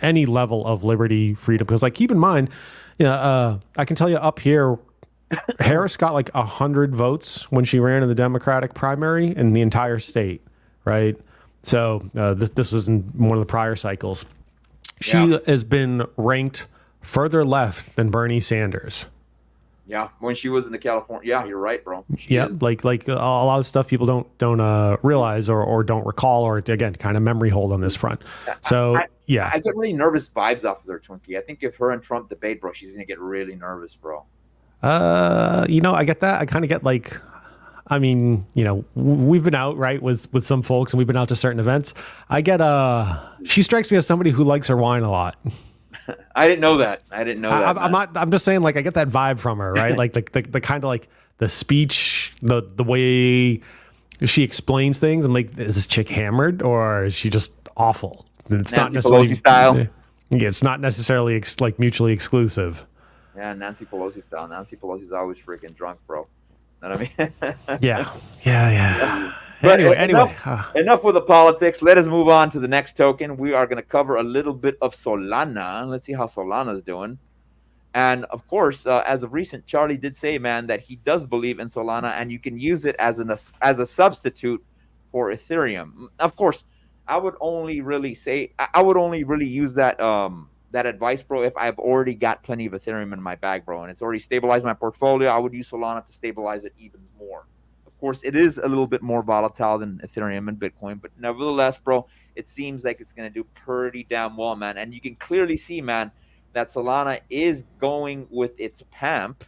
any level of liberty, freedom, because keep in mind, I can tell you up here, Harris got 100 votes when she ran in the Democratic primary in the entire state, right? So this was in one of the prior cycles. She has been ranked further left than Bernie Sanders. Yeah, when she was in the California. Yeah, you're right, bro. Yeah, like a lot of stuff people don't realize or don't recall, or again, kind of memory hold on this front. So I get really nervous vibes off of her, Twinkie. I think if her and Trump debate, bro, she's gonna get really nervous, bro. I get that. I kind of get we've been out, right, with some folks, and we've been out to certain events. I get she strikes me as somebody who likes her wine a lot. I didn't know that. I'm just saying, I get that vibe from her, right? the kind of the speech, the way she explains things. I'm like, is this chick hammered or is she just awful? It's Nancy not necessarily Pelosi style. Yeah, it's not necessarily mutually exclusive. Yeah, Nancy Pelosi style. Nancy Pelosi's always freaking drunk, bro. Know what I mean? Yeah. But anyway, enough with the politics. Let us move on to the next token. We are going to cover a little bit of Solana. Let's see how Solana's doing. And of course, as of recent, Charlie did say, man, that he does believe in Solana, and you can use it as a substitute for Ethereum. Of course, I would only really use that that advice, bro, if I've already got plenty of Ethereum in my bag, bro, and it's already stabilized my portfolio. I would use Solana to stabilize it even more. Of course, it is a little bit more volatile than Ethereum and Bitcoin, but nevertheless, bro, it seems like it's going to do pretty damn well, man. And you can clearly see, man, that Solana is going with its PAMP.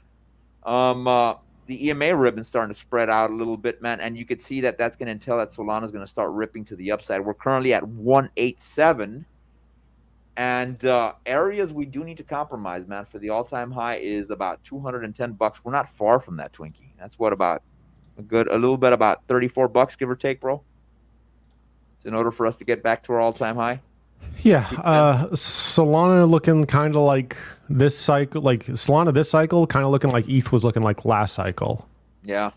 The EMA ribbon's starting to spread out a little bit, man, and you could see that that's going to entail that Solana's going to start ripping to the upside. We're currently at 187, and areas we do need to compromise, man. For the all-time high is about $210. We're not far from that, Twinkie. That's what about a little bit about $34, give or take, bro. So in order for us to get back to our all-time high. Yeah, Solana looking kind of like this cycle, kind of looking like ETH was looking like last cycle. Yeah,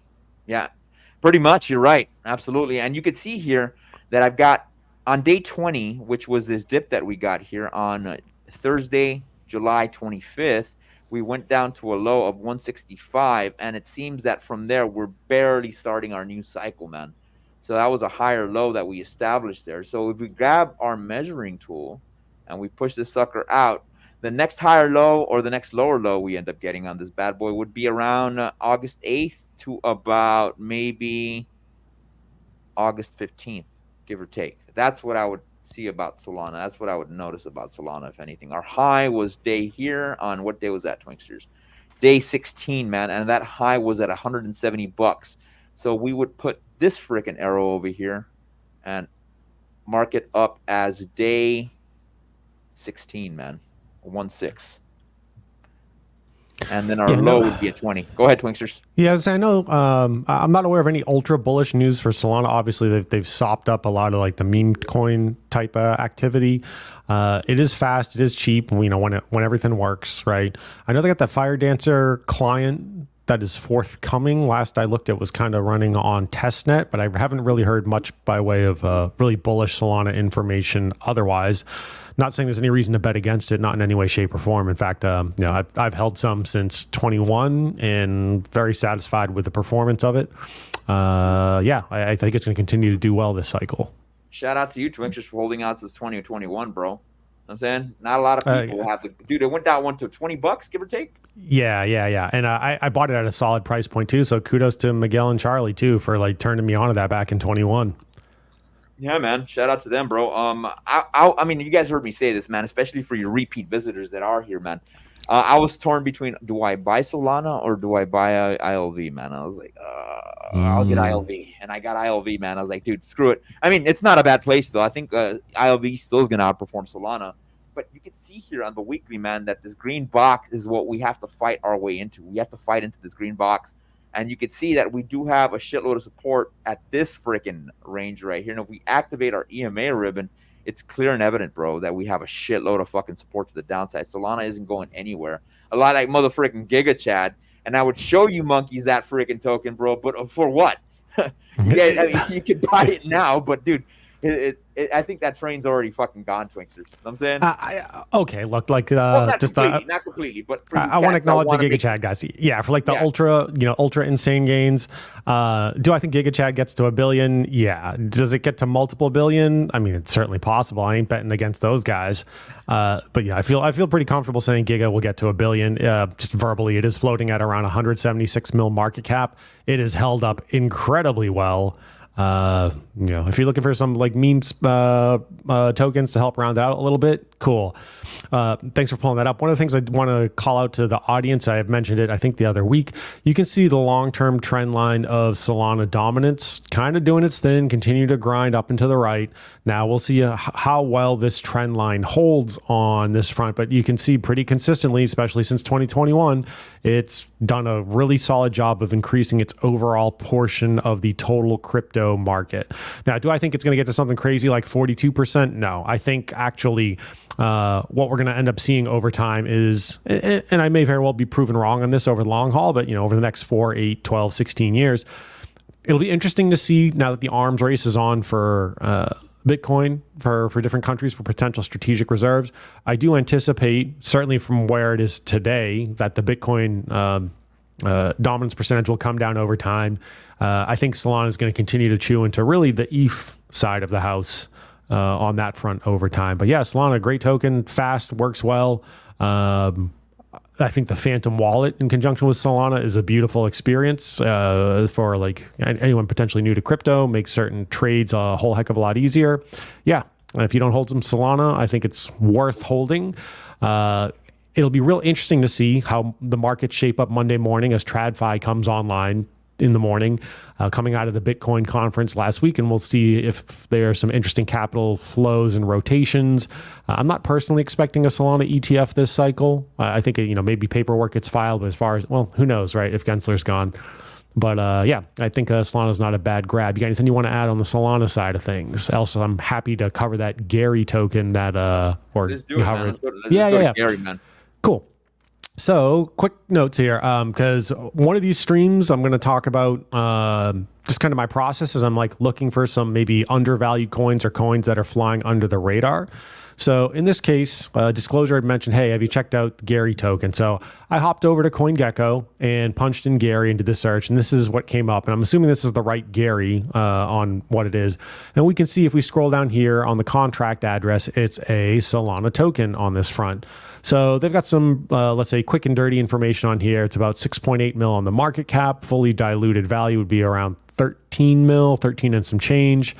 pretty much. You're right, absolutely. And you could see here that I've got on day 20, which was this dip that we got here on Thursday, July 25th. We went down to a low of 165, and it seems that from there we're barely starting our new cycle, man. So that was a higher low that we established there. So if we grab our measuring tool and we push this sucker out, the next higher low or the next lower low we end up getting on this bad boy would be around August 8th to about maybe August 15th, give or take. That's what I would see about Solana. That's what I would notice about Solana, if anything. Our high was day here on, what day was that, Twinksters? Day 16, man, and that high was at $170. So we would put this freaking arrow over here and mark it up as day 16, man. 1-6. And then our low would be at 20. Go ahead, Twinksters. Yes, I know. I'm not aware of any ultra bullish news for Solana. Obviously, they've sopped up a lot of like the meme coin type activity. It is fast. It is cheap. You know, when everything works, right? I know they got that Fire Dancer client that is forthcoming. Last I looked, it was kind of running on testnet, but I haven't really heard much by way of really bullish Solana information otherwise. Not saying there's any reason to bet against it, not in any way, shape, or form. In fact, you know, I've held some since 21 and very satisfied with the performance of it. Yeah, I think it's going to continue to do well this cycle. Shout out to you, Twinksters, for holding out since 20 or 21, bro. You know what I'm saying? Not a lot of people have the dude. It went down one to $20, give or take. Yeah. And I bought it at a solid price point too. So kudos to Miguel and Charlie too for like turning me onto that back in 21. Yeah, man. Shout out to them, bro. I mean, you guys heard me say this, man, especially for your repeat visitors that are here, man. I was torn between, do I buy Solana or do I buy ILV, man? I was like, I'll get ILV. And I got ILV, man. I was like, dude, screw it. I mean, it's not a bad place, though. I think ILV still is going to outperform Solana. But you can see here on the weekly, man, that this green box is what we have to fight our way into. We have to fight into this green box. And you can see that we do have a shitload of support at this freaking range right here. And if we activate our EMA ribbon, it's clear and evident, bro, that we have a shitload of fucking support to the downside. Solana isn't going anywhere. A lot like motherfucking Giga Chad. And I would show you monkeys that freaking token, bro. But for what? Yeah, I mean, you could buy it now, but dude, I think that train's already fucking gone, Twinksters. You know what I'm saying? Okay, look, like not just completely, not completely, but I want to acknowledge the Giga Chad guys. Yeah, for like the ultra insane gains. Do I think Giga Chad gets to $1 billion? Yeah. Does it get to multiple billion? I mean, it's certainly possible. I ain't betting against those guys. But yeah, I feel pretty comfortable saying Giga will get to $1 billion. Just verbally, it is floating at around 176 mil market cap. It is held up incredibly well. If you're looking for some like memes tokens to help round out a little bit, cool. Thanks for pulling that up. One of the things I want to call out to the audience, I have mentioned it, I think the other week, you can see the long-term trend line of Solana dominance kind of doing its thing, continue to grind up and to the right. Now we'll see how well this trend line holds on this front, but you can see pretty consistently, especially since 2021, it's done a really solid job of increasing its overall portion of the total crypto market. Now, do I think it's going to get to something crazy like 42%? No, I think actually what we're going to end up seeing over time is, and I may very well be proven wrong on this over the long haul, but over the next 4, 8, 12, 16 years, it'll be interesting to see now that the arms race is on for Bitcoin for different countries for potential strategic reserves. I do anticipate, certainly from where it is today, that the Bitcoin dominance percentage will come down over time. I think Solana is going to continue to chew into really the ETH side of the house on that front over time. But yeah, Solana, great token, fast, works well. I think the Phantom wallet in conjunction with Solana is a beautiful experience for like anyone potentially new to crypto, makes certain trades a whole heck of a lot easier. Yeah. If you don't hold some Solana, I think it's worth holding. It'll be real interesting to see how the markets shape up Monday morning as TradFi comes online in the morning, coming out of the Bitcoin conference last week, and we'll see if there are some interesting capital flows and rotations. I'm not personally expecting a Solana ETF this cycle. I think maybe paperwork gets filed, but as far as, well, who knows, right? If Gensler's gone. But yeah, I think Solana's not a bad grab. You got anything you want to add on the Solana side of things? Also, I'm happy to cover that Gary token that Let's do it, man. Let's go yeah. Gary, man. Cool. So quick notes here, because one of these streams I'm going to talk about just kind of my process as I'm like looking for some maybe undervalued coins or coins that are flying under the radar. So in this case, disclosure, I'd mentioned, hey, have you checked out the Gary token? So I hopped over to CoinGecko and punched in Gary into the search, and this is what came up. And I'm assuming this is the right Gary on what it is. And we can see if we scroll down here on the contract address, it's a Solana token on this front. So they've got some, let's say, quick and dirty information on here. It's about 6.8 mil on the market cap. Fully diluted value would be around 13 mil, 13 and some change.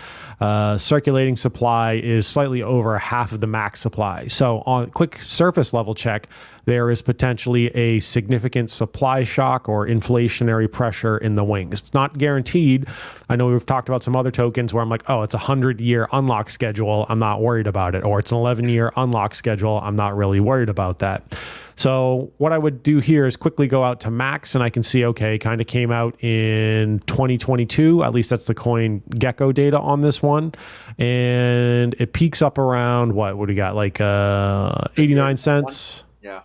Circulating supply is slightly over half of the max supply. So on a quick surface level check, there is potentially a significant supply shock or inflationary pressure in the wings. It's not guaranteed. I know we've talked about some other tokens where I'm like, oh, it's a 100-year unlock schedule. I'm not worried about it. Or it's an 11-year unlock schedule. I'm not really worried about that. So what I would do here is quickly go out to max, and I can see, okay, kind of came out in 2022. At least that's the Coin Gecko data on this one. And it peaks up around, what do we got? Like 89 cents. Yeah.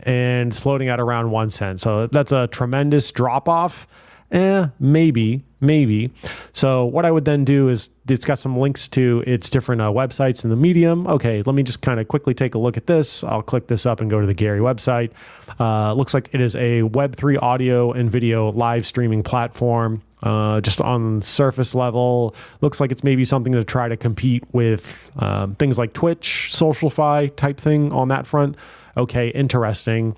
And it's floating at around 1 cent. So that's a tremendous drop off. Maybe. So what I would then do is it's got some links to its different websites in the Medium. Okay, let me just kind of quickly take a look at this. I'll click this up and go to the Gary website. Looks like it is a Web3 audio and video live streaming platform. Just on surface level, looks like it's maybe something to try to compete with things like Twitch, SocialFi type thing on that front. Okay, interesting.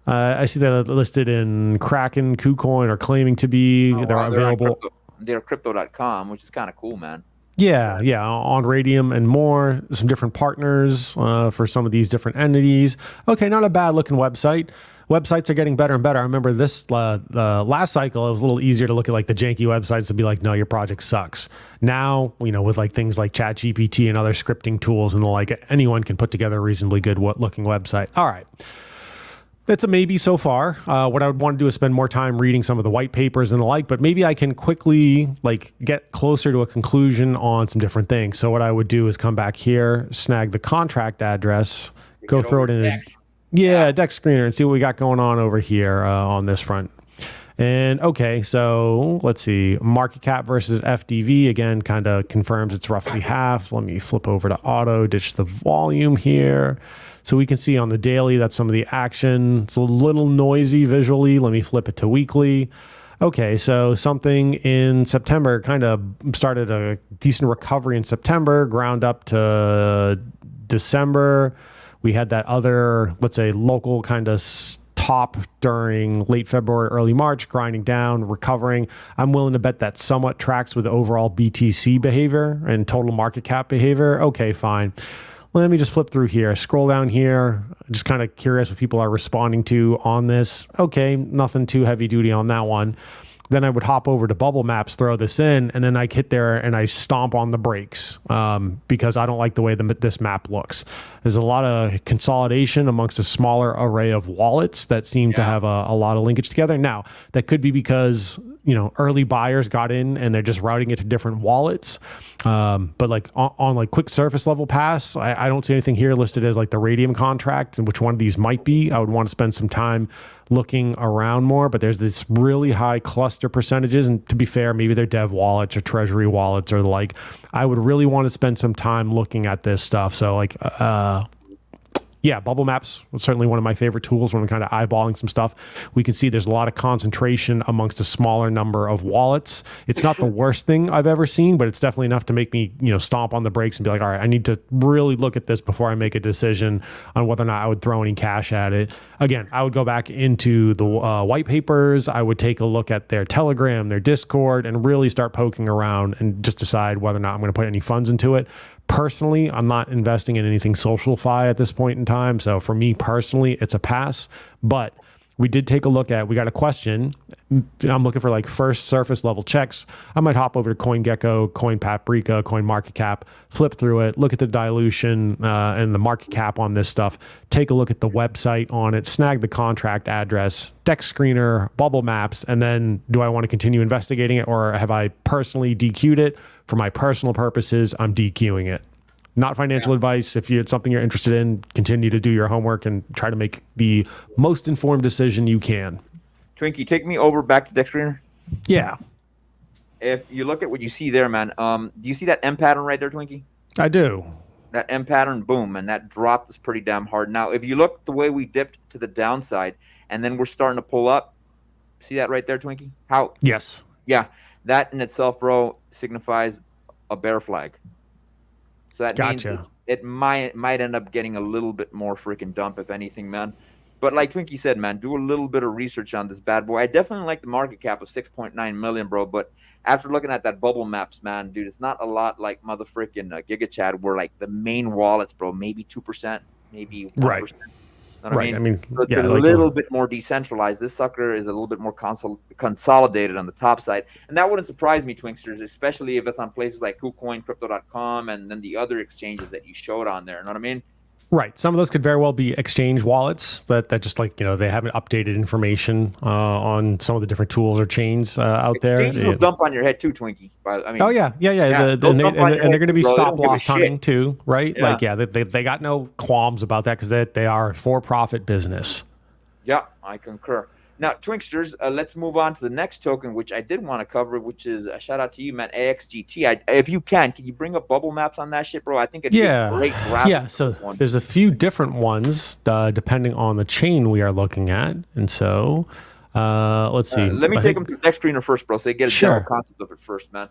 I see that listed in Kraken, KuCoin, or claiming to be. They're available. They're crypto.com, which is kind of cool, man. Yeah, on Radium and more. Some different partners for some of these different entities. Okay, not a bad looking website. Websites are getting better and better. I remember this last cycle, it was a little easier to look at like the janky websites and be like, no, your project sucks. Now, with like things like ChatGPT and other scripting tools and the like, anyone can put together a reasonably good looking website. All right. That's a maybe so far. What I would want to do is spend more time reading some of the white papers and the like, but maybe I can quickly get closer to a conclusion on some different things. So what I would do is come back here, snag the contract address, go throw it in Dex screener and see what we got going on over here on this front. And okay, so let's see, market cap versus FDV again kind of confirms it's roughly half. Let me flip over to auto, ditch the volume here. So we can see on the daily, that's some of the action. It's a little noisy visually. Let me flip it to weekly. Okay, so something in September kind of started a decent recovery in September, ground up to December. We had that other, let's say, local kind of top during late February, early March, grinding down, recovering. I'm willing to bet that somewhat tracks with overall BTC behavior and total market cap behavior. Okay, fine. Let me just flip through here, scroll down here, just kind of curious what people are responding to on this. Okay, nothing too heavy duty on that one. Then I would hop over to Bubble Maps, throw this in, and then I hit there and I stomp on the brakes because I don't like the way this map looks. There's a lot of consolidation amongst a smaller array of wallets that seem to have a lot of linkage together. Now, that could be because early buyers got in and they're just routing it to different wallets. But like on like quick surface level pass, I don't see anything here listed as like the Radium contract and which one of these might be. I would want to spend some time looking around more, but there's this really high cluster percentages. And to be fair, maybe they're dev wallets or treasury wallets or the like. I would really want to spend some time looking at this stuff. So like, Bubble Maps was certainly one of my favorite tools when I'm kind of eyeballing some stuff. We can see there's a lot of concentration amongst a smaller number of wallets. It's not the worst thing I've ever seen, but it's definitely enough to make me, stomp on the brakes and be like, all right, I need to really look at this before I make a decision on whether or not I would throw any cash at it. Again, I would go back into the white papers. I would take a look at their Telegram, their Discord, and really start poking around and just decide whether or not I'm going to put any funds into it. Personally, I'm not investing in anything SocialFi at this point in time. So for me personally, it's a pass. But we did take a look at, we got a question. I'm looking for like first surface level checks. I might hop over to CoinGecko, CoinPaprika, CoinMarketCap, flip through it, look at the dilution and the market cap on this stuff. Take a look at the website on it, snag the contract address, Dex screener, Bubble Maps, and then do I want to continue investigating it or have I personally DQ'd it? For my personal purposes, I'm DQing it. Not financial advice. If it's something you're interested in, continue to do your homework and try to make the most informed decision you can. Twinkie, take me over back to Dex Screener. Yeah. If you look at what you see there, man, do you see that M pattern right there, Twinkie? I do. That M pattern, boom, and that drop is pretty damn hard. Now, if you look the way we dipped to the downside and then we're starting to pull up, see that right there, Twinkie? How? Yes. Yeah. That in itself, bro, signifies a bear flag. So that means it might end up getting a little bit more freaking dump, if anything, man. But like Twinkie said, man, do a little bit of research on this bad boy. I definitely like the market cap of 6.9 million, bro. But after looking at that bubble maps, man, dude, it's not a lot like motherfucking GigaChad, where like the main wallets, bro, maybe 2%, maybe 1%. Right. Know what Right. I I mean? mean, So it's yeah, a like little bit more decentralized. This sucker is a little bit more consolidated on the top side. And that wouldn't surprise me, Twinksters, especially if it's on places like KuCoin, Crypto.com, and then the other exchanges that you showed on there. You know what I mean? right. Some of those could very well be exchange wallets that just like, they haven't updated information on some of the different tools or chains out there. Exchanges will dump on your head too, Twinkie. I mean, Oh yeah. they'll And dump on your they're head going to too, be bro. They stop don't give a loss hunting shit. too, right? Yeah. Like, they got no qualms about that because they are a for-profit business. Yeah, I concur. Now, Twinksters, let's move on to the next token, which I did want to cover, which is a shout out to you, man, AXGT. If you can you bring up bubble maps on that shit, bro? I think it'd be a great graphic. Yeah. So there's a few different ones depending on the chain we are looking at, and so let's see. Let me take them to the next screener first, bro, so they get a general concept of it first, man.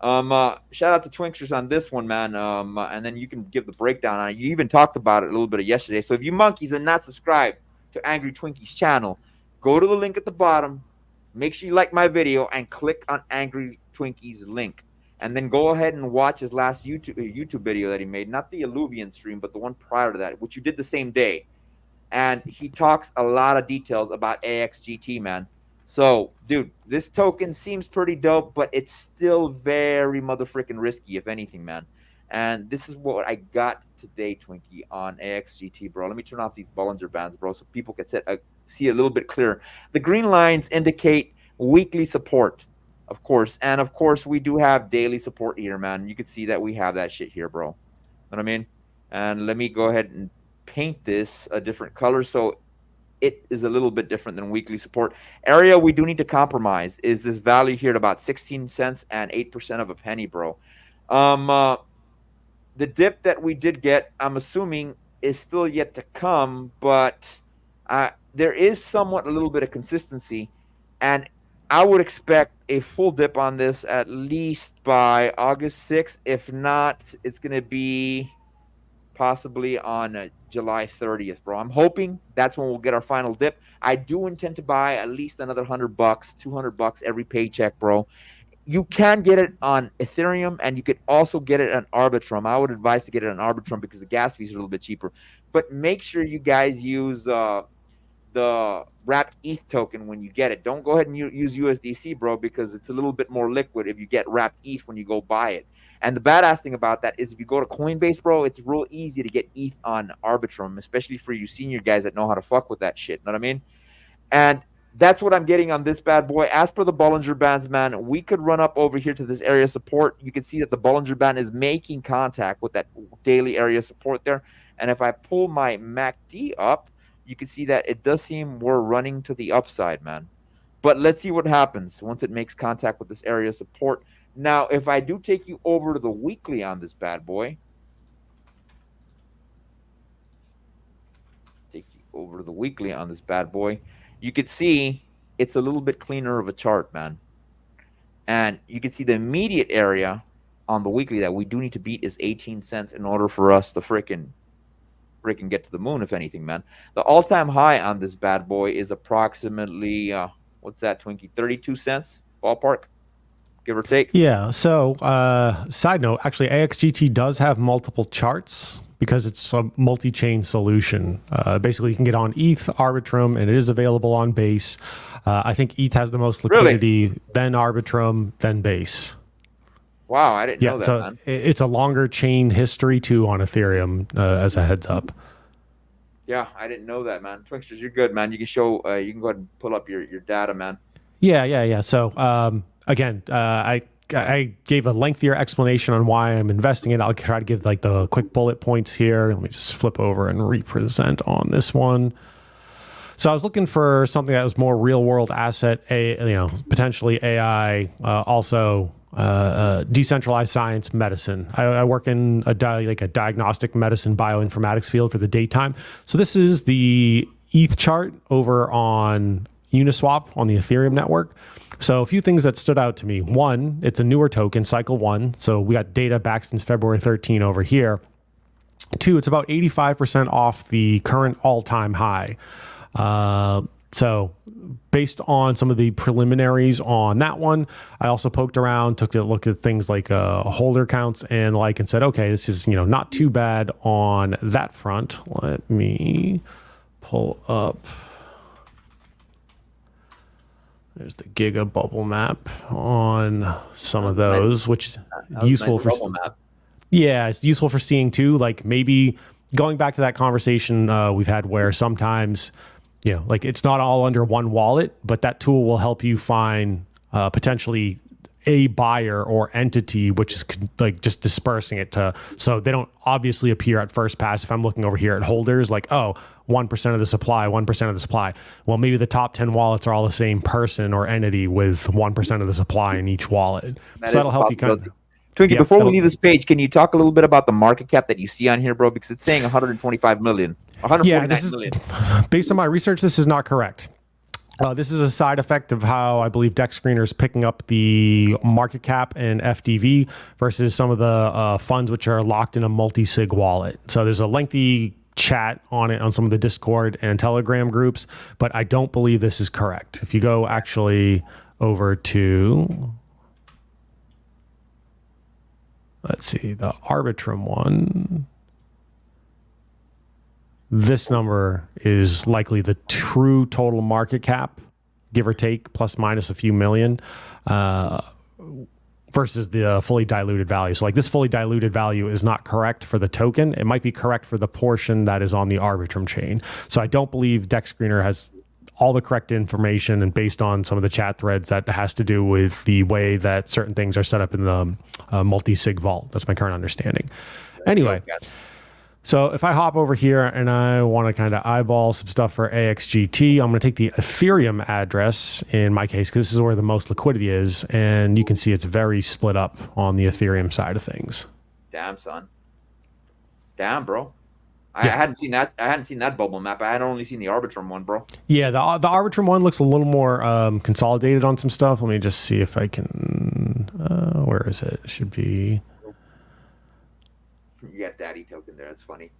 Shout out to Twinksters on this one, man. And then you can give the breakdown on it. You even talked about it a little bit yesterday. So if you monkeys are not subscribed to Angry Twinkie's channel, go to the link at the bottom, make sure you like my video, and click on Angry Twinkie's link. And then go ahead and watch his last YouTube video that he made, not the Illuvian stream, but the one prior to that, which you did the same day. And he talks a lot of details about AXGT, man. So, dude, this token seems pretty dope, but it's still very motherfucking risky, if anything, man. And this is what I got today, Twinkie, on AXGT, bro. Let me turn off these Bollinger Bands, bro, so people can see a little bit clearer. The green lines indicate weekly support, of course. And, of course, we do have daily support here, man. You can see that we have that shit here, bro. Know what I mean? And let me go ahead and paint this a different color so it is a little bit different than weekly support. Area we do need to compromise is this value here at about 16 cents and 8% of a penny, bro. The dip that we did get, I'm assuming, is still yet to come, but there is somewhat a little bit of consistency, and I would expect a full dip on this at least by August 6th. If not, it's going to be possibly on July 30th, bro. I'm hoping that's when we'll get our final dip. I do intend to buy at least another $100, $200 every paycheck, bro. You can get it on Ethereum, and you could also get it on Arbitrum. I would advise to get it on Arbitrum because the gas fees are a little bit cheaper. But make sure you guys use the wrapped ETH token when you get it. Don't go ahead and use USDC, bro, because it's a little bit more liquid if you get wrapped ETH when you go buy it. And the badass thing about that is if you go to Coinbase, bro, it's real easy to get ETH on Arbitrum, especially for you senior guys that know how to fuck with that shit. Know what I mean? And that's what I'm getting on this bad boy. As per the Bollinger Bands, man, we could run up over here to this area support. You can see that the Bollinger Band is making contact with that daily area support there. And if I pull my MACD up, you can see that it does seem we're running to the upside, man. But let's see what happens once it makes contact with this area support. Now, if I do take you over to the weekly on this bad boy, you could see it's a little bit cleaner of a chart, man. And you can see the immediate area on the weekly that we do need to beat is 18 cents in order for us to freaking get to the moon, if anything, man. The all-time high on this bad boy is approximately, what's that, Twinkie? 32 cents ballpark, give or take. Yeah. So, side note, actually, AXGT does have multiple charts because it's a multi-chain solution. Basically, you can get on ETH, Arbitrum, and it is available on Base. I think ETH has the most liquidity, then Arbitrum, then Base. Wow, I didn't know that, so man. It's a longer chain history, too, on Ethereum, as a heads up. Yeah, I didn't know that, man. Twinksters, you're good, man. You can show, you can go ahead and pull up your data, man. Yeah. So, again, I gave a lengthier explanation on why I'm investing it. I'll try to give like the quick bullet points here. Let me just flip over and represent on this one. So I was looking for something that was more real world asset, potentially AI, also decentralized science, medicine. I work in a diagnostic medicine bioinformatics field for the daytime. So this is the ETH chart over on Uniswap on the Ethereum network. So a few things that stood out to me. One, it's a newer token, cycle 1. So we got data back since February 13 over here. 2, it's about 85% off the current all-time high. So based on some of the preliminaries on that one, I also poked around, took a look at things like holder counts and like, and said, okay, this is, not too bad on that front. Let me pull up. There's the Giga bubble map on some of those, which is useful for bubble map. Yeah, it's useful for seeing too. Like maybe going back to that conversation we've had where sometimes, like it's not all under one wallet, but that tool will help you find potentially a buyer or entity, which is like just dispersing it so they don't obviously appear at first pass. If I'm looking over here at holders, like, 1% of the supply, 1% of the supply. Well, maybe the top 10 wallets are all the same person or entity with 1% of the supply in each wallet. So that'll help you kind of. Twinkie, before we leave this page, can you talk a little bit about the market cap that you see on here, bro? Because it's saying 125 million, 149 million. Based on my research, this is not correct. This is a side effect of how I believe Dex Screener is picking up the market cap and FDV versus some of the funds which are locked in a multi-sig wallet. So there's a lengthy chat on it on some of the Discord and Telegram groups, but I don't believe this is correct. If you go actually over to, let's see, the Arbitrum one, this number is likely the true total market cap, give or take, plus minus a few million, versus the fully diluted value. So like this fully diluted value is not correct for the token. It might be correct for the portion that is on the Arbitrum chain. So I don't believe Dex Screener has all the correct information, and based on some of the chat threads, that has to do with the way that certain things are set up in the multi-sig vault. That's my current understanding. Anyway. So if I hop over here and I want to kind of eyeball some stuff for AXGT, I'm going to take the Ethereum address in my case, because this is where the most liquidity is. And you can see it's very split up on the Ethereum side of things. Damn, son. Damn, bro. I hadn't seen that. I hadn't seen that bubble map. I had only seen the Arbitrum one, bro. Yeah, the Arbitrum one looks a little more consolidated on some stuff. Let me just see if I can. Where is it? It should be. You got Daddy token there. That's funny.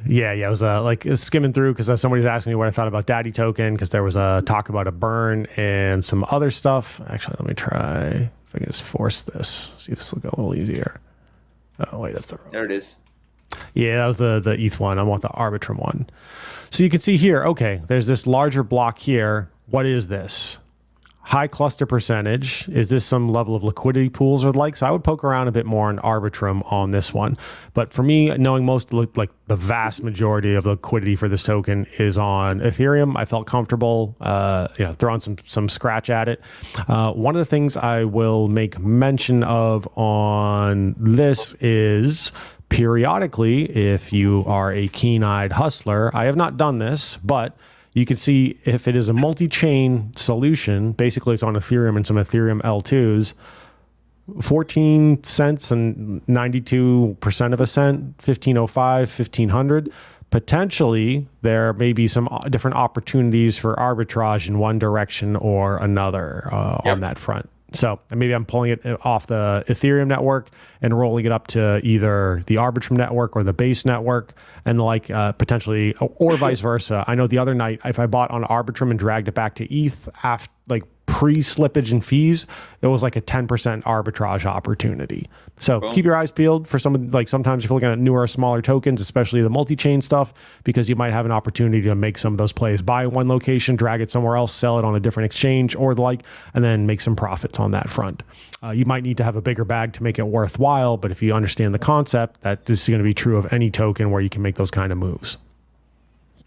Yeah. It was like skimming through because somebody's asking me what I thought about Daddy token, because there was a talk about a burn and some other stuff. Actually, let me try if I can just force this. See if this will go a little easier. Oh wait, that's the wrong. There it is. Yeah, that was the ETH one. I want the Arbitrum one. So you can see here, okay, there's this larger block here. What is this? High cluster percentage. Is this some level of liquidity pools or the like? So I would poke around a bit more on Arbitrum on this one. But for me, knowing most, like the vast majority of the liquidity for this token is on Ethereum, I felt comfortable, throwing some scratch at it. One of the things I will make mention of on this is periodically, if you are a keen-eyed hustler, I have not done this, but you can see if it is a multi-chain solution, basically it's on Ethereum and some Ethereum L2s, 14 cents and 92% of a cent, 1505, 1500. Potentially, there may be some different opportunities for arbitrage in one direction or another on that front. So maybe I'm pulling it off the Ethereum network and rolling it up to either the Arbitrum network or the base network, and like potentially, or vice versa. I know the other night, if I bought on Arbitrum and dragged it back to ETH after like pre-slippage and fees, it was like a 10% arbitrage opportunity. So keep your eyes peeled for some, like sometimes if you're looking at newer, smaller tokens, especially the multi-chain stuff, because you might have an opportunity to make some of those plays. Buy one location, drag it somewhere else, sell it on a different exchange or the like, and then make some profits on that front. You might need to have a bigger bag to make it worthwhile, but if you understand the concept, that this is going to be true of any token where you can make those kind of moves.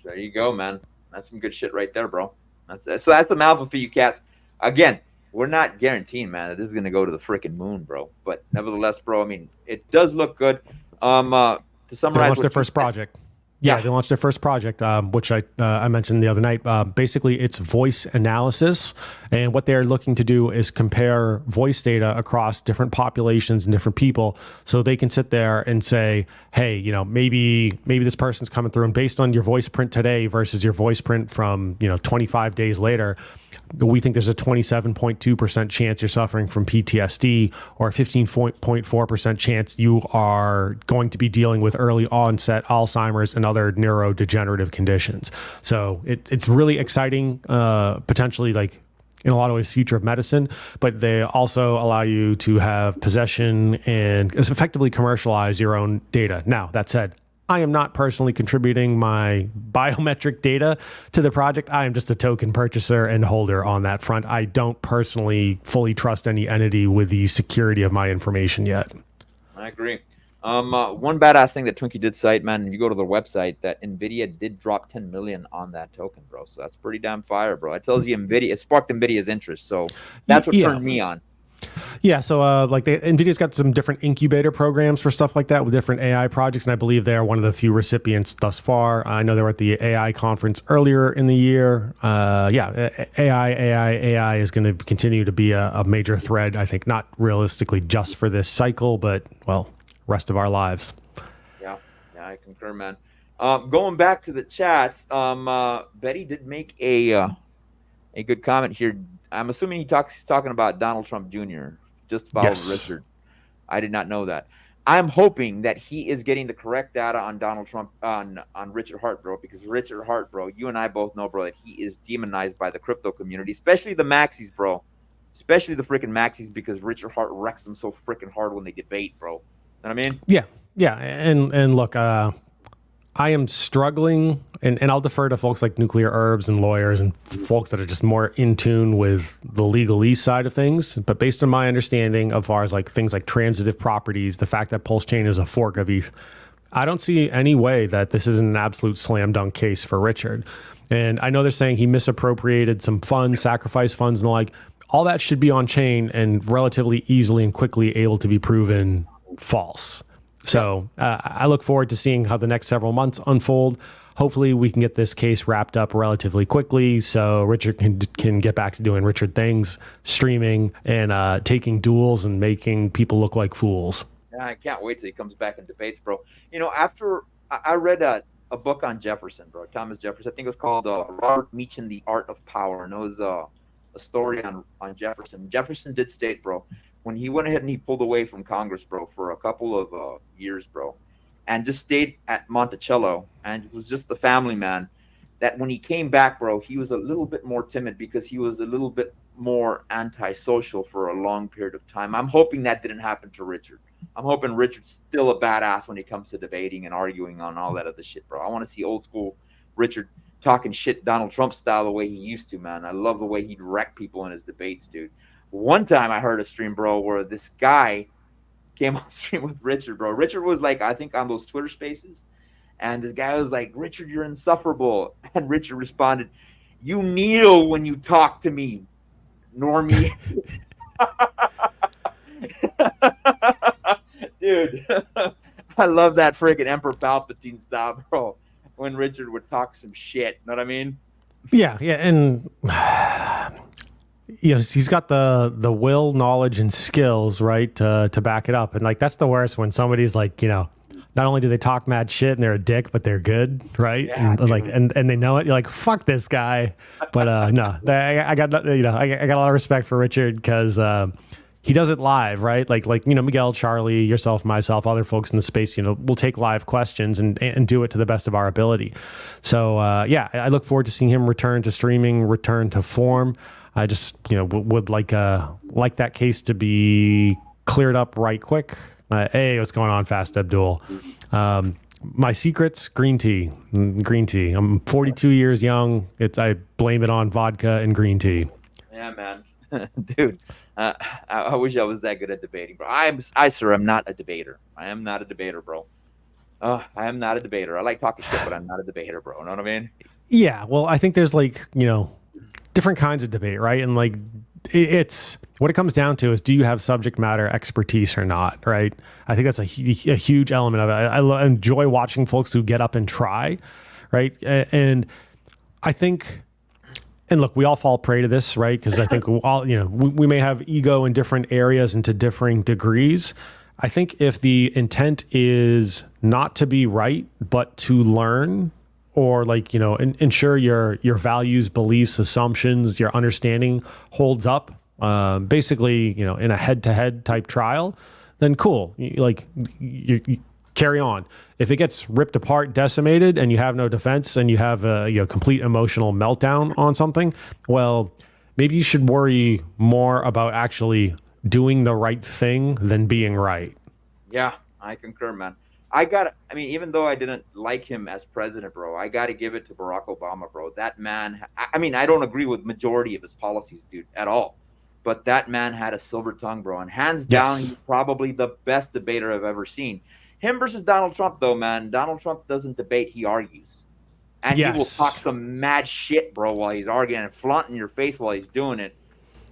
There you go, man. That's some good shit right there, bro. So that's the Malva for you cats. Again, we're not guaranteeing, man, that this is going to go to the freaking moon, bro. But nevertheless, bro, I mean, it does look good. To summarize, they launched their first project. Yeah, they launched their first project, which I mentioned the other night. Basically, it's voice analysis. And what they're looking to do is compare voice data across different populations and different people. So they can sit there and say, hey, maybe this person's coming through, and based on your voice print today versus your voice print from, 25 days later, we think there's a 27.2% chance you're suffering from PTSD, or a 15.4% chance you are going to be dealing with early onset Alzheimer's and other neurodegenerative conditions. So it's really exciting, potentially like in a lot of ways future of medicine, but they also allow you to have possession and effectively commercialize your own data. Now, that said, I am not personally contributing my biometric data to the project. I am just a token purchaser and holder on that front. I don't personally fully trust any entity with the security of my information yet. I agree. One badass thing that Twinkie did cite, man, if you go to the website, that NVIDIA did drop 10 million on that token, bro. So that's pretty damn fire, bro. It tells you NVIDIA, it sparked NVIDIA's interest. So that's what turned me on. Yeah, so like NVIDIA's got some different incubator programs for stuff like that with different AI projects, and I believe they're one of the few recipients thus far. I know they were at the AI conference earlier in the year. AI is going to continue to be a major thread, I think, not realistically just for this cycle, but, well, rest of our lives. Yeah, I concur, man. Going back to the chats, Betty did make a good comment here. I'm assuming he's talking about Donald Trump Jr. Just followed Richard. I did not know that. I'm hoping that he is getting the correct data on Donald Trump on Richard Hart, bro, because Richard Hart, bro, you and I both know, bro, that he is demonized by the crypto community, especially the maxis, bro. Especially the freaking maxis, because Richard Hart wrecks them so freaking hard when they debate, bro. You know what I mean? Yeah. And look, I am struggling, and I'll defer to folks like Nuclear Herbs and lawyers and folks that are just more in tune with the legalese side of things. But based on my understanding of far as like things like transitive properties, the fact that Pulse Chain is a fork of ETH, I don't see any way that this isn't an absolute slam dunk case for Richard. And I know they're saying he misappropriated some funds, sacrifice funds and the like. All that should be on chain and relatively easily and quickly able to be proven false. So I look forward to seeing how the next several months unfold. Hopefully we can get this case wrapped up relatively quickly so Richard can get back to doing Richard things, streaming and taking duels and making people look like fools. Yeah, I can't wait till he comes back and debates, bro. You know, after I read a book on Jefferson, bro, Thomas Jefferson. I think it was called Robert Meacham, The Art of Power. And it was a story on Jefferson. Jefferson did state, bro, when he went ahead and he pulled away from Congress, bro, for a couple of years, bro, and just stayed at Monticello, and it was just the family man, that when he came back, bro, he was a little bit more timid because he was a little bit more antisocial for a long period of time. I'm hoping that didn't happen to Richard. I'm hoping Richard's still a badass when it comes to debating and arguing on all that other shit, bro. I want to see old school Richard talking shit Donald Trump style the way he used to, man. I love the way he'd wreck people in his debates, dude. One time I heard a stream, bro, where this guy came on stream with Richard, bro. Richard was like, I think on those Twitter spaces, and this guy was like, Richard, you're insufferable. And Richard responded, you kneel when you talk to me, normie. Dude, I love that freaking Emperor Palpatine style, bro, when Richard would talk some shit. Know what I mean? Yeah, and you know, he's got the will, knowledge, and skills, right, to back it up. And like that's the worst, when somebody's like, you know, not only do they talk mad shit and they're a dick, but they're good, right? Yeah, and like and they know it. You're like, fuck this guy. But no, I got a lot of respect for Richard because he does it live, right? Like you know, Miguel, Charlie, yourself, myself, other folks in the space, you know, we'll take live questions and do it to the best of our ability. So yeah, I look forward to seeing him return to streaming, return to form. I just, you know, would like that case to be cleared up right quick. Hey, what's going on, Fast Abdul? My secrets, green tea. I'm 42 years young. I blame it on vodka and green tea. Yeah, man. Dude, I wish I was that good at debating, bro. Sir, I'm not a debater. I am not a debater, bro. I am not a debater. I like talking shit, but I'm not a debater, bro. You know what I mean? Yeah, well, I think there's like, you know, different kinds of debate, right? And like it's what it comes down to is, do you have subject matter expertise or not, right? I think that's a huge element of it. I enjoy watching folks who get up and try, right? And I think, and look, we all fall prey to this, right? Because I think all, you know, we may have ego in different areas and to differing degrees. I think if the intent is not to be right, but to learn, or like, you know, ensure your values, beliefs, assumptions, your understanding holds up, basically, you know, in a head-to-head type trial, then cool. You carry on. If it gets ripped apart, decimated, and you have no defense, and you have a complete emotional meltdown on something, well, maybe you should worry more about actually doing the right thing than being right. Yeah, I concur, man. Even though I didn't like him as president, bro, I got to give it to Barack Obama, bro. That man, I don't agree with majority of his policies, dude, at all. But that man had a silver tongue, bro. And hands down, he's probably the best debater I've ever seen. Him versus Donald Trump, though, man. Donald Trump doesn't debate, he argues. And he will talk some mad shit, bro, while he's arguing and flaunting your face while he's doing it.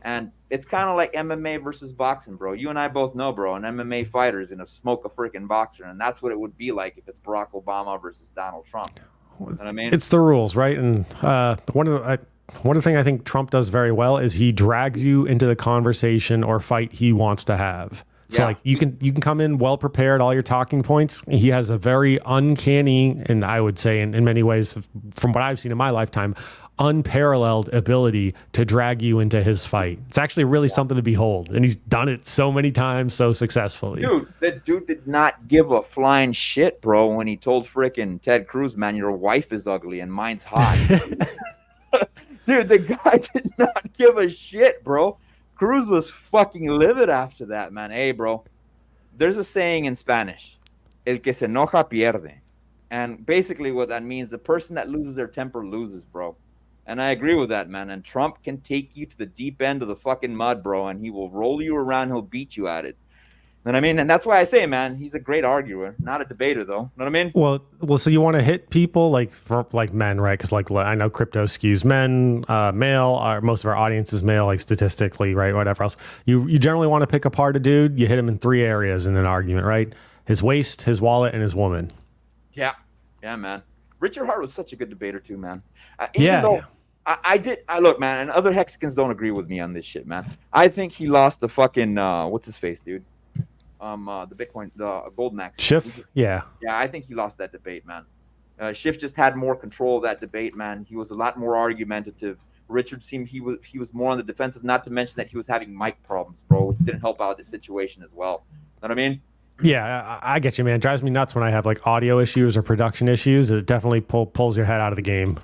And it's kind of like MMA versus boxing, bro. You and I both know, bro, an MMA fighter is going to smoke a freaking boxer. And that's what it would be like if it's Barack Obama versus Donald Trump. You know what I mean? It's the rules, right? And one of the things I think Trump does very well is he drags you into the conversation or fight he wants to have. So like you can come in well prepared, all your talking points. He has a very uncanny, and I would say in many ways, from what I've seen in my lifetime, unparalleled ability to drag you into his fight. It's actually really something to behold, and he's done it so many times so successfully. Dude, that dude did not give a flying shit, bro, when he told frickin' Ted Cruz, man, your wife is ugly and mine's hot. Dude, the guy did not give a shit, bro. Cruz was fucking livid after that, man. Hey, bro, there's a saying in Spanish, el que se enoja pierde. And basically what that means, the person that loses their temper loses, bro. And I agree with that, man. And Trump can take you to the deep end of the fucking mud, bro, and he will roll you around. He'll beat you at it. You know what I mean? And that's why I say, man, he's a great arguer, not a debater, though. You know what I mean? Well, so you want to hit people like men, right? Because like I know crypto skews men, male. Most of our audience is male, like statistically, right? Whatever else. You generally want to pick apart a dude. You hit him in 3 areas in an argument, right? His waist, his wallet, and his woman. Yeah, man. Richard Hart was such a good debater too, man. Look, man, and other Hexicans don't agree with me on this shit, man. I think he lost the fucking what's his face, dude? The Bitcoin, the gold max. Schiff? Yeah, I think he lost that debate, man. Schiff just had more control of that debate, man. He was a lot more argumentative. Richard seemed he was more on the defensive, not to mention that he was having mic problems, bro, which didn't help out the situation as well. You know what I mean? Yeah, I get you, man. It drives me nuts when I have like audio issues or production issues. It definitely pulls your head out of the game.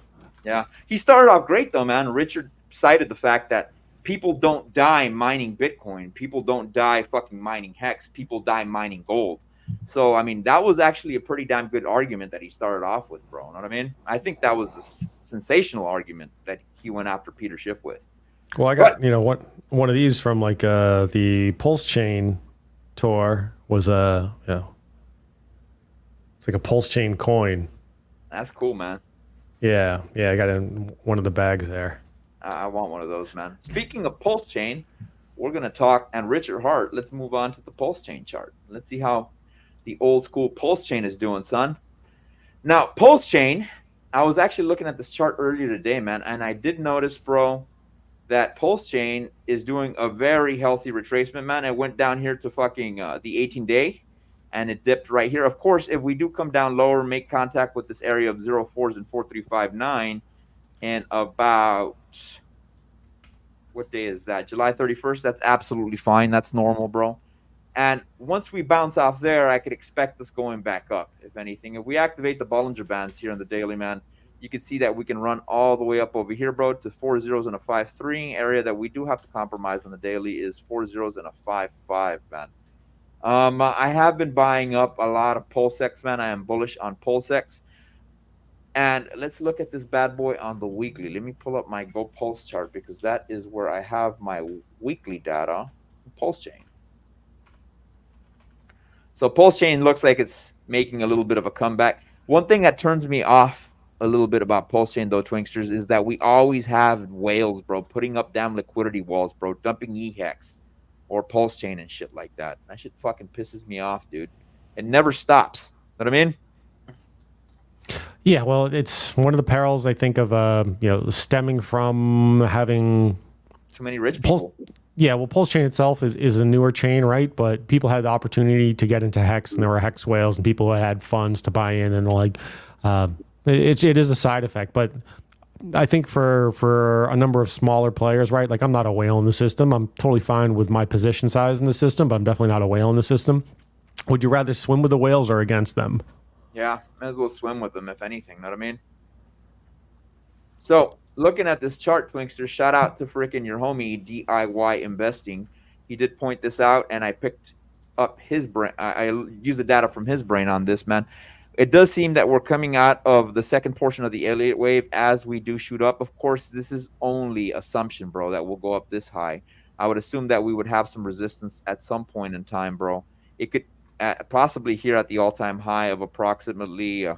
Yeah, he started off great though, man. Richard cited the fact that people don't die mining Bitcoin. People don't die fucking mining Hex. People die mining gold. So, I mean, that was actually a pretty damn good argument that he started off with, bro. You know what I mean? I think that was a sensational argument that he went after Peter Schiff with. Well, I got, one of these from like the Pulse Chain tour was it's like a Pulse Chain coin. That's cool, man. Yeah, I got it in one of the bags there. I want one of those, man. Speaking of Pulse Chain, we're going to talk, and Richard Hart, let's move on to the Pulse Chain chart. Let's see how the old school Pulse Chain is doing, son. Now, Pulse Chain, I was actually looking at this chart earlier today, man, and I did notice, bro, that Pulse Chain is doing a very healthy retracement, man. It went down here to fucking the 18-day, and it dipped right here. Of course, if we do come down lower, make contact with this area of 04s and 4359, and about, what day is that? July 31st? That's absolutely fine. That's normal, bro. And once we bounce off there, I could expect this going back up, if anything. If we activate the Bollinger Bands here in the daily, man, you can see that we can run all the way up over here, bro, to 4 zeros and a 5-3. Area that we do have to compromise on the daily is 4 zeros and a 5-5, man. I have been buying up a lot of PulseX, man. I am bullish on PulseX. And let's look at this bad boy on the weekly. Let me pull up my Go Pulse chart because that is where I have my weekly data. Pulse Chain. So Pulse Chain looks like it's making a little bit of a comeback. One thing that turns me off a little bit about Pulse Chain, though, Twinksters, is that we always have whales, bro, putting up damn liquidity walls, bro, dumping EHEX or Pulse Chain and shit like that. That shit fucking pisses me off, dude. It never stops. Know what I mean? Yeah, well, it's one of the perils, I think, of stemming from having too many rich people. Pulse Chain itself is a newer chain, right? But people had the opportunity to get into Hex, and there were Hex whales, and people had funds to buy in, and it is a side effect. But I think for a number of smaller players, right? Like I'm not a whale in the system. I'm totally fine with my position size in the system, but I'm definitely not a whale in the system. Would you rather swim with the whales or against them? Yeah, might as well swim with them if anything. Know what I mean? So looking at this chart, Twinkster, shout out to freaking your homie DIY Investing. He did point this out, and I picked up his brain. I used the data from his brain on this, man. It does seem that we're coming out of the second portion of the Elliott wave as we do shoot up. Of course, this is only assumption, bro, that we'll go up this high. I would assume that we would have some resistance at some point in time, bro. It could possibly here at the all-time high of approximately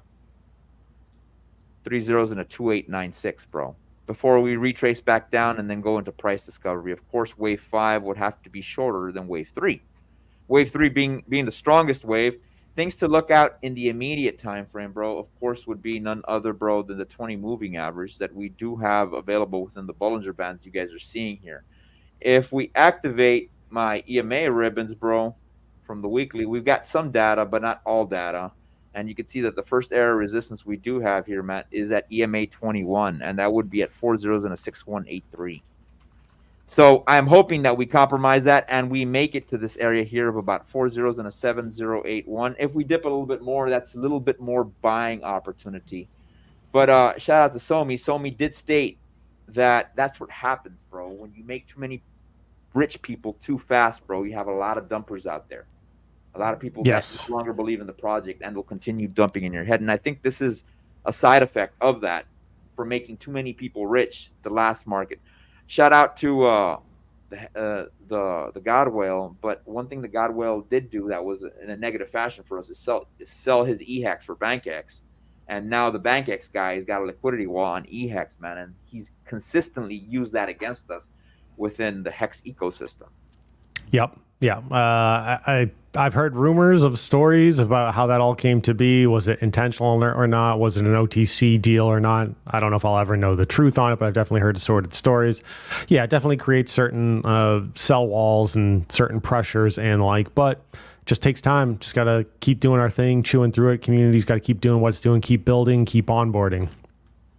3 zeros and a 2896, bro. Before we retrace back down and then go into price discovery. Of course, wave 5 would have to be shorter than wave 3. Wave 3 being the strongest wave. Things to look out in the immediate time frame, bro, of course, would be none other, bro, than the 20 moving average that we do have available within the Bollinger Bands you guys are seeing here. If we activate my EMA ribbons, bro, from the weekly, we've got some data, but not all data. And you can see that the first area resistance we do have here, Matt, is at EMA 21, and that would be at 4 zeros and a 6183. So I'm hoping that we compromise that and we make it to this area here of about 4 zeros and a 7081. If we dip a little bit more, that's a little bit more buying opportunity. But shout out to Somi. Somi did state that that's what happens, bro. When you make too many rich people too fast, bro, you have a lot of dumpers out there. A lot of people that no longer believe in the project and will continue dumping in your head. And I think this is a side effect of that for making too many people rich, the last market. Shout out to the God Whale, but one thing the God Whale did do that was in a negative fashion for us is sell his EHEX for BankX, and now the BankX guy has got a liquidity wall on EHEX, man, and he's consistently used that against us within the Hex ecosystem. Yep. Yeah. I've heard rumors of stories about how that all came to be. Was it intentional or not? Was it an OTC deal or not? I don't know if I'll ever know the truth on it, but I've definitely heard assorted stories. Yeah, it definitely creates certain sell walls and certain pressures and like, but just takes time. Just got to keep doing our thing, chewing through it. Community's got to keep doing what it's doing, keep building, keep onboarding.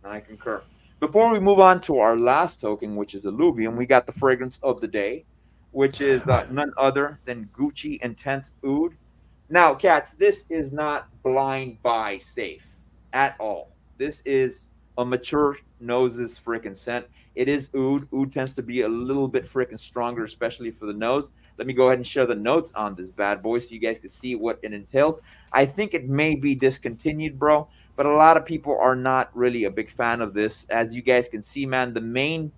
I concur. Before we move on to our last token, which is Illuvium, we got the fragrance of the day, which is none other than Gucci Intense Oud. Now, cats, this is not blind buy safe at all. This is a mature noses freaking scent. It is Oud. Oud tends to be a little bit freaking stronger, especially for the nose. Let me go ahead and share the notes on this bad boy so you guys can see what it entails. I think it may be discontinued, bro, but a lot of people are not really a big fan of this. As you guys can see, man, the main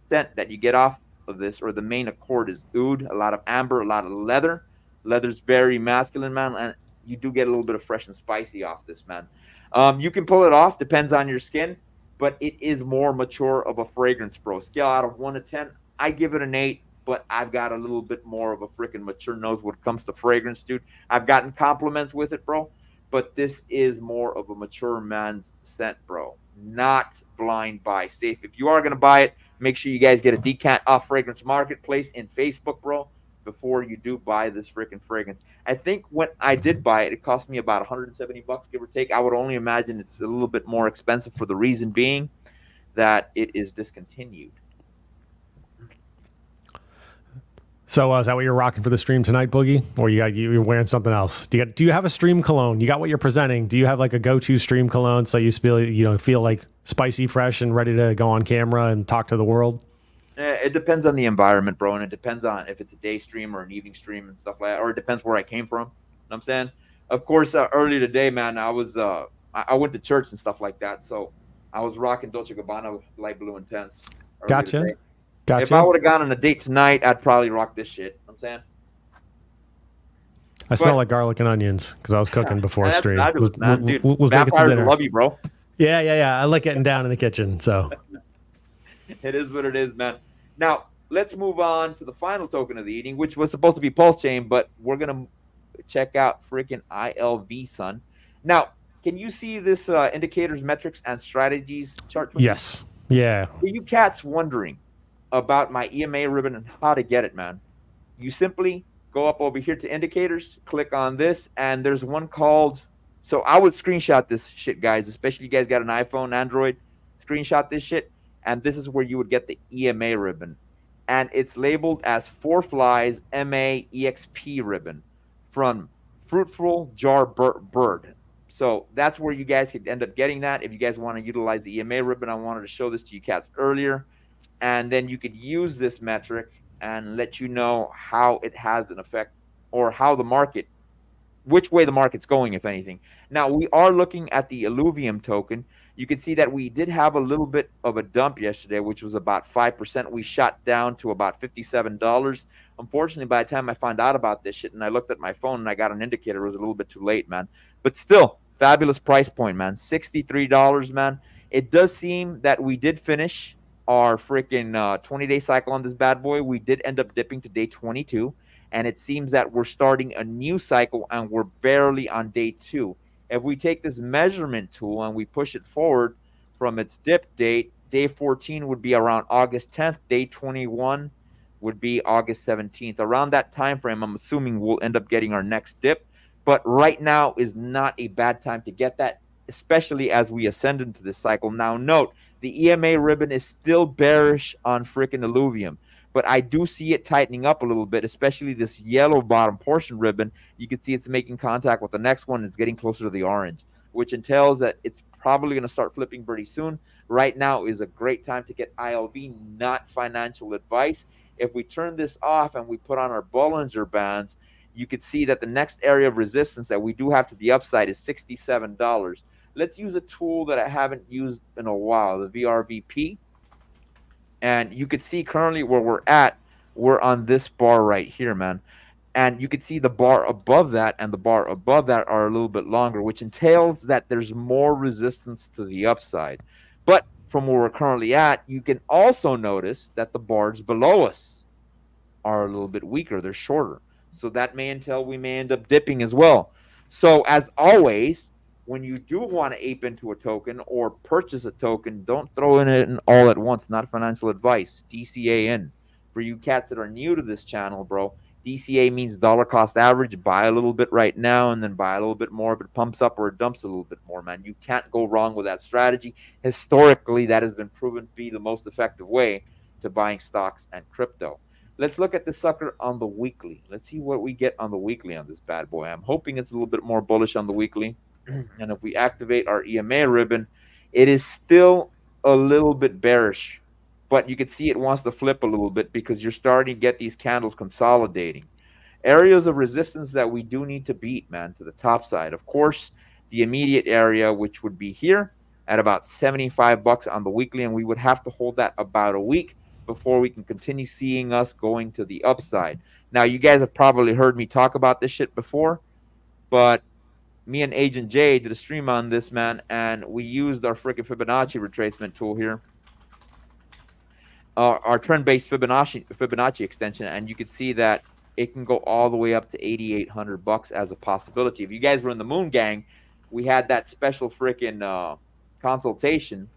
scent that you get off of this, or the main accord, is oud. A lot of amber, a lot of leather. Leather's very masculine, man, and you do get a little bit of fresh and spicy off this, man. You can pull it off, depends on your skin, but it is more mature of a fragrance, bro. Scale out of 1 to 10, I give it an 8, but I've got a little bit more of a freaking mature nose when it comes to fragrance, dude. I've gotten compliments with it, bro, but this is more of a mature man's scent, bro. Not blind buy safe. If you are going to buy it, make sure you guys get a decant off Fragrance Marketplace in Facebook, bro, before you do buy this freaking fragrance. I think when I did buy it, it cost me about $170, give or take. I would only imagine it's a little bit more expensive for the reason being that it is discontinued. So is that what you're rocking for the stream tonight, Boogie? Or you're wearing something else? Do you have a stream cologne? You got what you're presenting. Do you have like a go-to stream cologne so you feel like spicy, fresh, and ready to go on camera and talk to the world? It depends on the environment, bro, and it depends on if it's a day stream or an evening stream and stuff like that, or it depends where I came from. You know what I'm saying? Of course, earlier today, man, I was I went to church and stuff like that, so I was rocking Dolce & Gabbana Light Blue Intense. Gotcha. Today. If I would have gone on a date tonight, I'd probably rock this shit. You know what I'm saying? I smell like garlic and onions because I was cooking before stream. Dude, vampires love you, bro. Yeah. I like getting down in the kitchen. So it is what it is, man. Now let's move on to the final token of the evening, which was supposed to be Pulse Chain, but we're gonna check out freaking ILV, son. Now, can you see this indicators, metrics, and strategies chart? Yes. Yeah. For you cats wondering about my EMA ribbon and how to get it, man, you simply go up over here to indicators, click on this, and there's one called, so I would screenshot this shit, guys, especially you guys got an iPhone, Android, screenshot this shit, and this is where you would get the EMA ribbon, and it's labeled as 4 Flies MA EXP ribbon from fruitful jar bird. So that's where you guys could end up getting that. If you guys want to utilize the EMA ribbon, I wanted to show this to you cats earlier. And then you could use this metric and let you know how it has an effect, or how the market, which way the market's going, if anything. Now, we are looking at the Illuvium token. You can see that we did have a little bit of a dump yesterday, which was about 5%. We shot down to about $57. Unfortunately, by the time I found out about this shit and I looked at my phone and I got an indicator, it was a little bit too late, man. But still, fabulous price point, man. $63, man. It does seem that we did finish our freaking 20-day cycle on this bad boy. We did end up dipping to day 22. And it seems that we're starting a new cycle and we're barely on day 2. If we take this measurement tool and we push it forward from its dip date, day 14 would be around August 10th, day 21 would be August 17th. Around that time frame, I'm assuming we'll end up getting our next dip. But right now is not a bad time to get that, especially as we ascend into this cycle. Now, note, the EMA ribbon is still bearish on freaking Illuvium. But I do see it tightening up a little bit, especially this yellow bottom portion ribbon. You can see it's making contact with the next one. It's getting closer to the orange, which entails that it's probably going to start flipping pretty soon. Right now is a great time to get ILV, not financial advice. If we turn this off and we put on our Bollinger Bands, you could see that the next area of resistance that we do have to the upside is $67. Let's use a tool that I haven't used in a while, the VRVP. And you could see currently where we're at, we're on this bar right here, man. And you could see the bar above that and the bar above that are a little bit longer, which entails that there's more resistance to the upside. But from where we're currently at, you can also notice that the bars below us are a little bit weaker. They're shorter. So that may entail we may end up dipping as well. So as always, when you do want to ape into a token or purchase a token, don't throw in it all at once. Not financial advice. DCA in. For you cats that are new to this channel, bro, DCA means dollar cost average. Buy a little bit right now and then buy a little bit more if it pumps up or it dumps a little bit more, man. You can't go wrong with that strategy. Historically, that has been proven to be the most effective way to buying stocks and crypto. Let's look at the sucker on the weekly. Let's see what we get on the weekly on this bad boy. I'm hoping it's a little bit more bullish on the weekly. And if we activate our EMA ribbon, it is still a little bit bearish, but you can see it wants to flip a little bit because you're starting to get these candles consolidating. Areas of resistance that we do need to beat, man, to the top side. Of course, the immediate area, which would be here at about $75 on the weekly, and we would have to hold that about a week before we can continue seeing us going to the upside. Now, you guys have probably heard me talk about this shit before, but me and Agent J did a stream on this, man, and we used our freaking Fibonacci retracement tool here, our trend-based Fibonacci extension, and you could see that it can go all the way up to $8,800 as a possibility. If you guys were in the Moon Gang, we had that special freaking consultation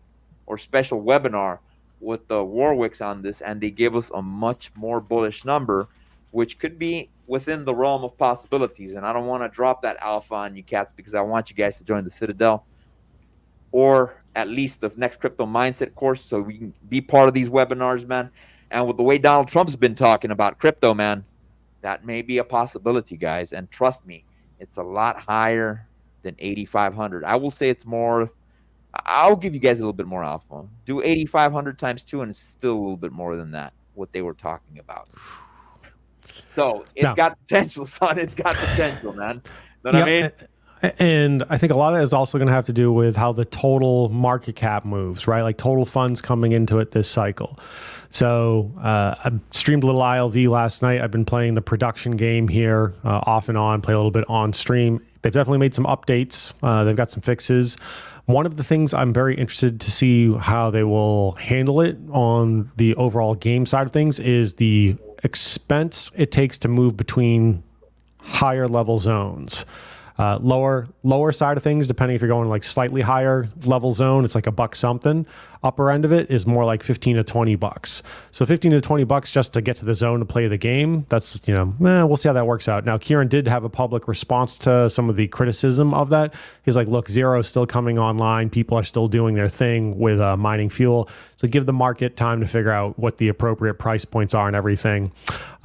or special webinar with the Warwicks on this, and they gave us a much more bullish number, which could be within the realm of possibilities. And I don't want to drop that alpha on you cats because I want you guys to join the Citadel or at least the next crypto mindset course so we can be part of these webinars, man. And with the way Donald Trump's been talking about crypto, man, that may be a possibility, guys. And trust me, it's a lot higher than 8,500. I will say it's more. I'll give you guys a little bit more alpha. Do 8,500 times 2 and it's still a little bit more than that, what they were talking about. So it's got potential, son. It's got potential, man. Know what I mean? And I think a lot of that is also going to have to do with how the total market cap moves, right? Like total funds coming into it this cycle. So I streamed a little ILV last night. I've been playing the production game here off and on, play a little bit on stream. They've definitely made some updates. They've got some fixes. One of the things I'm very interested to see how they will handle it on the overall game side of things is the expense it takes to move between higher level zones. Lower side of things, depending if you're going like slightly higher level zone, it's like $1 something. upper end of it is more like 15 to 20 bucks. So 15 to 20 bucks just to get to the zone to play the game. That's, we'll see how that works out. Now, Kieran did have a public response to some of the criticism of that. He's like, look, Zero is still coming online. People are still doing their thing with mining fuel. So give the market time to figure out what the appropriate price points are and everything.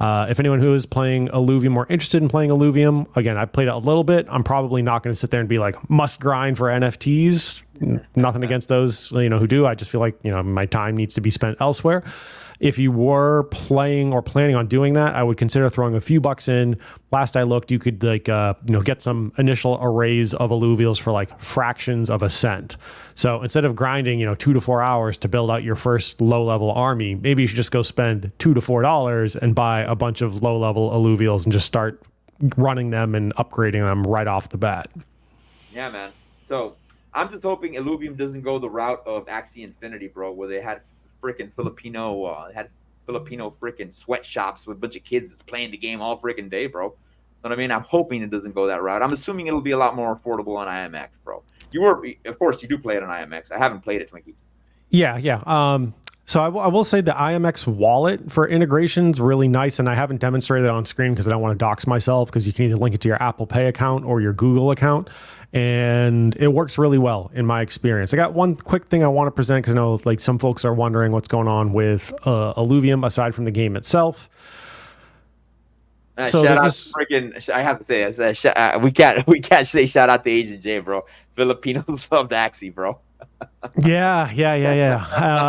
If anyone who is playing Illuvium or interested in playing Illuvium, again, I played it a little bit. I'm probably not going to sit there and be like, must grind for NFTs. Nothing against those, who do. I just feel like, my time needs to be spent elsewhere. If you were playing or planning on doing that, I would consider throwing a few bucks in. Last I looked, you could get some initial arrays of alluvials for like fractions of a cent. So instead of grinding, 2 to 4 hours to build out your first low-level army, maybe you should just go spend $2 to $4 and buy a bunch of low-level alluvials and just start running them and upgrading them right off the bat. Yeah, man. So I'm just hoping Illuvium doesn't go the route of Axie Infinity, bro, where they had freaking Filipino freaking sweatshops with a bunch of kids that's playing the game all freaking day, bro. You know what I mean? I'm hoping it doesn't go that route. I'm assuming it'll be a lot more affordable on IMX, bro. Of course, you do play it on IMX. I haven't played it, Twinkie. Yeah. So I will say the IMX wallet for integration is really nice, and I haven't demonstrated it on screen because I don't want to dox myself, because you can either link it to your Apple Pay account or your Google account, and it works really well in my experience. I got one quick thing I want to present because I know like some folks are wondering what's going on with Illuvium aside from the game itself. So shout out freaking! I have to say, we can't say shout out to Asian J, bro. Filipinos love Axie, bro. Yeah.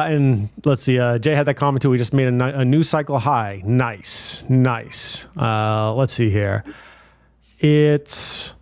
And let's see. Jay had that comment too. We just made a new cycle high. Nice. Let's see here. It's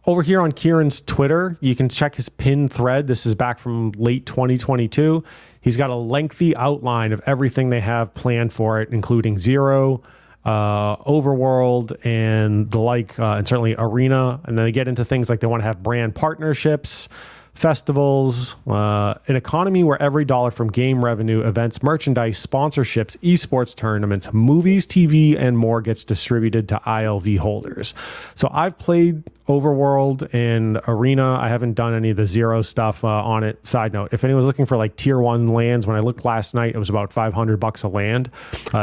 over here on Kieran's Twitter. You can check his pinned thread. This is back from late 2022. He's got a lengthy outline of everything they have planned for it, including Zero, Overworld, and the like, and certainly Arena. And then they get into things like they want to have brand partnerships, festivals, an economy where every dollar from game revenue, events, merchandise, sponsorships, esports tournaments, movies, TV, and more gets distributed to ILV holders. So I've played Overworld and Arena. I haven't done any of the Zero stuff on it. Side note, if anyone's looking for like tier 1 lands, when I looked last night, it was about $500 a land.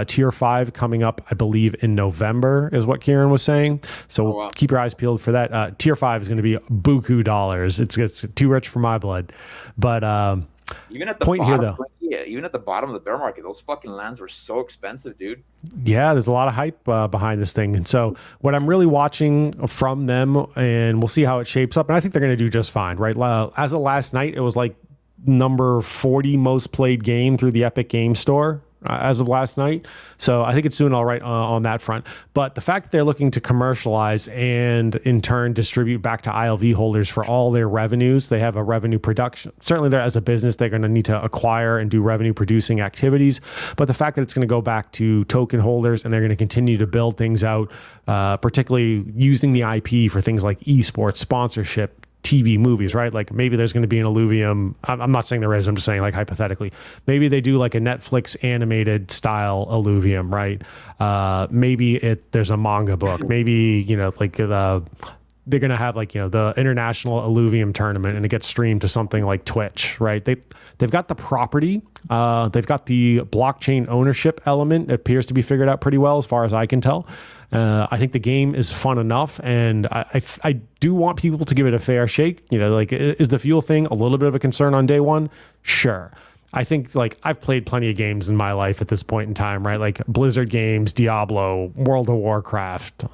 Tier 5 coming up, I believe, in November is what Kieran was saying. So keep your eyes peeled for that. Tier 5 is going to be buku dollars. It's too rich for my blood. But even at the point bottom, here though, even at the bottom of the bear market, those fucking lands were so expensive, dude. Yeah, there's a lot of hype behind this thing. And so what I'm really watching from them, and we'll see how it shapes up, and I think they're going to do just fine, right? As of last night, it was like number 40 most played game through the Epic Game Store as of last night. So I think it's doing all right on that front. But the fact that they're looking to commercialize and in turn distribute back to ILV holders for all their revenues, they have a revenue production. Certainly they're, as a business, they're going to need to acquire and do revenue producing activities. But the fact that it's going to go back to token holders and they're going to continue to build things out, particularly using the IP for things like esports, sponsorship, TV, movies, right? Like maybe there's going to be an Illuvium. I'm not saying there is. I'm just saying like hypothetically, maybe they do like a Netflix animated style Illuvium, right? Maybe there's a manga book. Maybe, like they're going to have like, the international Illuvium tournament and it gets streamed to something like Twitch, right? They've got the property. They've got the blockchain ownership element. It appears to be figured out pretty well as far as I can tell. I think the game is fun enough, and I do want people to give it a fair shake. Like, is the fuel thing a little bit of a concern on day one? Sure. I think like I've played plenty of games in my life at this point in time, right? Like Blizzard games, Diablo, World of Warcraft,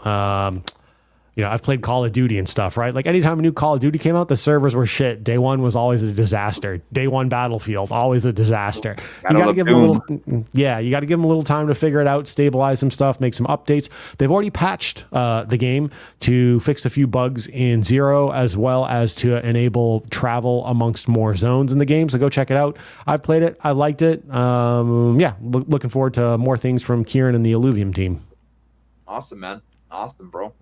I've played Call of Duty and stuff, right? Like anytime a new Call of Duty came out, the servers were shit. Day one was always a disaster. Day one Battlefield, always a disaster. You got to give them you got to give them a little time to figure it out, stabilize some stuff, make some updates. They've already patched the game to fix a few bugs in Zero, as well as to enable travel amongst more zones in the game. So go check it out. I've played it. I liked it. Looking forward to more things from Kieran and the Illuvium team. Awesome, man. Awesome, bro.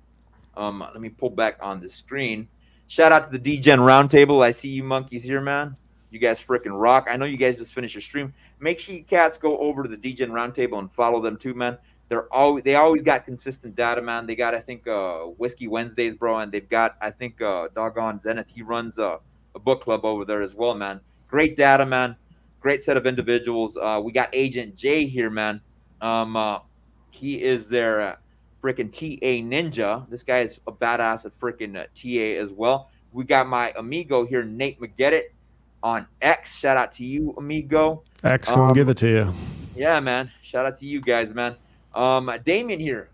Let me pull back on the screen. Shout out to the DGen Roundtable. I see you monkeys here, man. You guys freaking rock. I know you guys just finished your stream. Make sure you cats go over to the DGen Roundtable and follow them too, man. They always got consistent data, man. They got, I think, Whiskey Wednesdays, bro, and they've got, I think, doggone Zenith. He runs a book club over there as well, man. Great data, man. Great set of individuals. We got Agent J here, man. He is their freaking TA ninja. This guy is a badass at freaking TA as well. We got my amigo here, Nate McGettit on X. Shout out to you, amigo. X gonna give it to you. Yeah, man. Shout out to you guys, man. Damien here.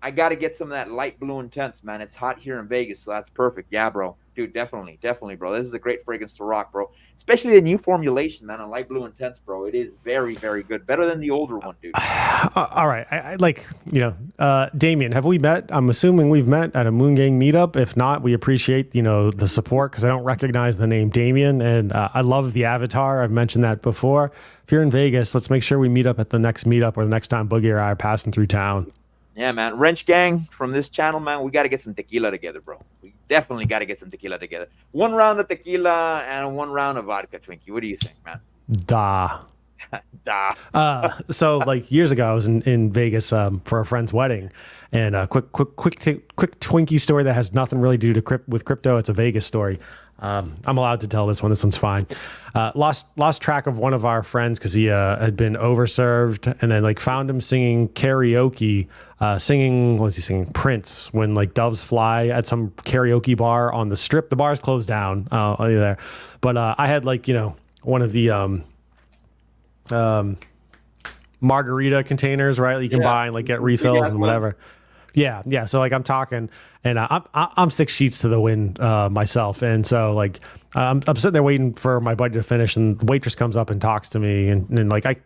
I got to get some of that light blue intense, man. It's hot here in Vegas, so that's perfect. Yeah, bro. Dude, definitely, bro. This is a great fragrance to rock, bro. Especially the new formulation, man, on light blue intense, bro. It is very, very good. Better than the older one, dude. All right. I like, Damien, have we met? I'm assuming we've met at a Moon Gang meetup. If not, we appreciate, the support because I don't recognize the name Damien. And I love the avatar. I've mentioned that before. If you're in Vegas, let's make sure we meet up at the next meetup or the next time Boogie or I are passing through town. Yeah, man. Wrench Gang from this channel, man. We got to get some tequila together, bro. We definitely got to get some tequila together. 1 round of tequila and 1 round of vodka, Twinkie. What do you think, man? Da. So like years ago, I was in Vegas for a friend's wedding, and a quick Twinkie story that has nothing really to do with crypto. It's a Vegas story. I'm allowed to tell this one. This one's fine. Lost track of one of our friends because he had been overserved, and then like found him singing karaoke. What was he singing? Prince, when like doves fly at some karaoke bar on the strip. The bar's closed down there, but I had like one of the margarita containers, right? You can buy and like get refills and whatever. Yeah. So like I'm talking, and I'm 6 sheets to the wind myself, and so like I'm sitting there waiting for my buddy to finish, and the waitress comes up and talks to me, and like I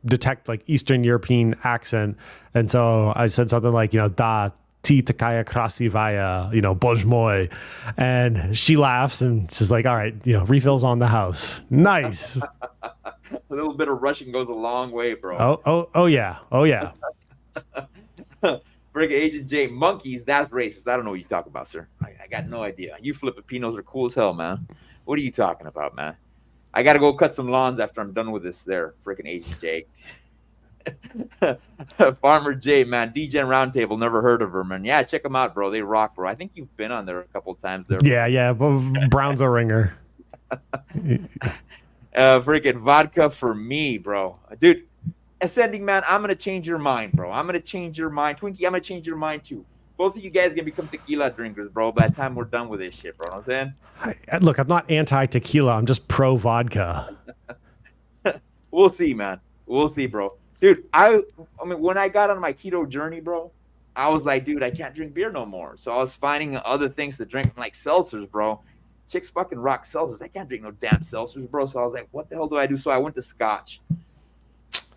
detect like Eastern European accent, and so I said something like da ti takaya krasivaya, bozh moi, and she laughs and she's like, all right, refills on the house. Nice. A little bit of Russian goes a long way, bro. Oh yeah. Friggin' Agent J, monkeys, that's racist. I don't know what you talk about, sir. I got no idea. You Filipinos are cool as hell, man. What are you talking about, man? I got to go cut some lawns after I'm done with this there, freaking Agent J. Farmer J, man. DJ Roundtable, never heard of her, man. Yeah, check them out, bro. They rock, bro. I think you've been on there a couple of times there. Yeah. Brown's a ringer. Freaking vodka for me, bro. Dude, Ascending, man, I'm going to change your mind, bro. I'm going to change your mind. Twinkie, I'm going to change your mind, too. Both of you guys going to become tequila drinkers, bro, by the time we're done with this shit, bro. You know what I'm saying? Look, I'm not anti-tequila. I'm just pro-vodka. We'll see, man. We'll see, bro. Dude, I mean, when I got on my keto journey, bro, I was like, dude, I can't drink beer no more. So I was finding other things to drink, like seltzers, bro. Chicks fucking rock seltzers. I can't drink no damn seltzers, bro. So I was like, what the hell do I do? So I went to scotch.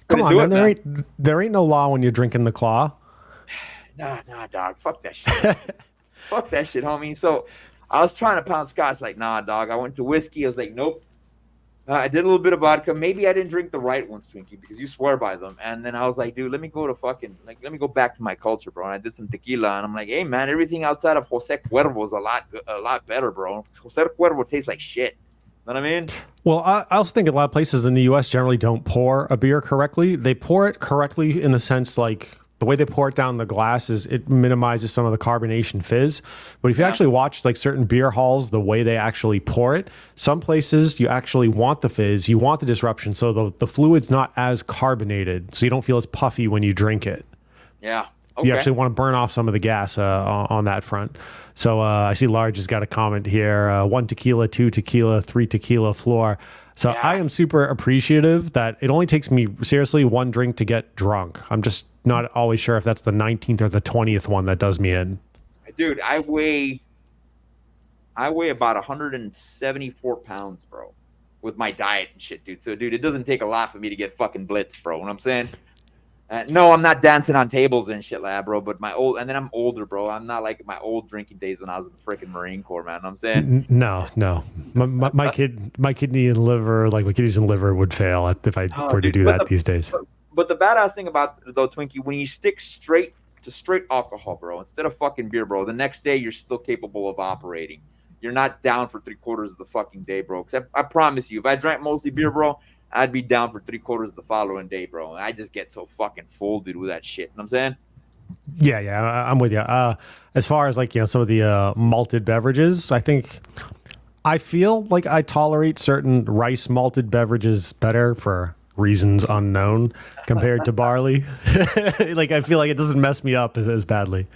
Come on, man. There ain't no law when you're drinking the claw. Nah, dog. Fuck that shit. Fuck that shit, homie. So I was trying to pound scotch. Like, nah, dog. I went to whiskey. I was like, nope. I did a little bit of vodka. Maybe I didn't drink the right ones, Twinkie, because you swear by them. And then I was like, dude, let me go back to my culture, bro. And I did some tequila, and I'm like, hey, man, everything outside of Jose Cuervo is a lot better, bro. Jose Cuervo tastes like shit. Know what I mean? Well, I also think a lot of places in the U.S. generally don't pour a beer correctly. They pour it correctly in the sense like the way they pour it down the glass is it minimizes some of the carbonation fizz. But if you actually watch like certain beer halls, the way they actually pour it, some places you actually want the fizz, you want the disruption, so the fluid's not as carbonated, so you don't feel as puffy when you drink it. Yeah. Okay. You actually want to burn off some of the gas on that front. So I see Large has got a comment here. 1 tequila, 2 tequila, 3 tequila floor. So I am super appreciative that it only takes me seriously 1 drink to get drunk. I'm just not always sure if that's the 19th or the 20th one that does me in. Dude, I weigh about 174 pounds, bro, with my diet and shit, dude. So, dude, it doesn't take a lot for me to get fucking blitzed, bro. You know what I'm saying? No, I'm not dancing on tables and shit like that, bro. But I'm older, bro. I'm not like my old drinking days when I was in the freaking Marine Corps, man. You know what I'm saying? No. My kidney and liver, like my kidneys and liver would fail if I were to do that these days. But the badass thing about it, though, Twinkie, when you stick straight to straight alcohol, bro, instead of fucking beer, bro, the next day you're still capable of operating. You're not down for 3/4 of the fucking day, bro. Except I promise you, if I drank mostly beer, bro, I'd be down for 3/4 of the following day, bro. I just get so fucking full, dude, with that shit. You know what I'm saying? Yeah, I'm with you. As far as like, some of the malted beverages, I think I feel like I tolerate certain rice malted beverages better for reasons unknown compared to barley. Like I feel like it doesn't mess me up as badly.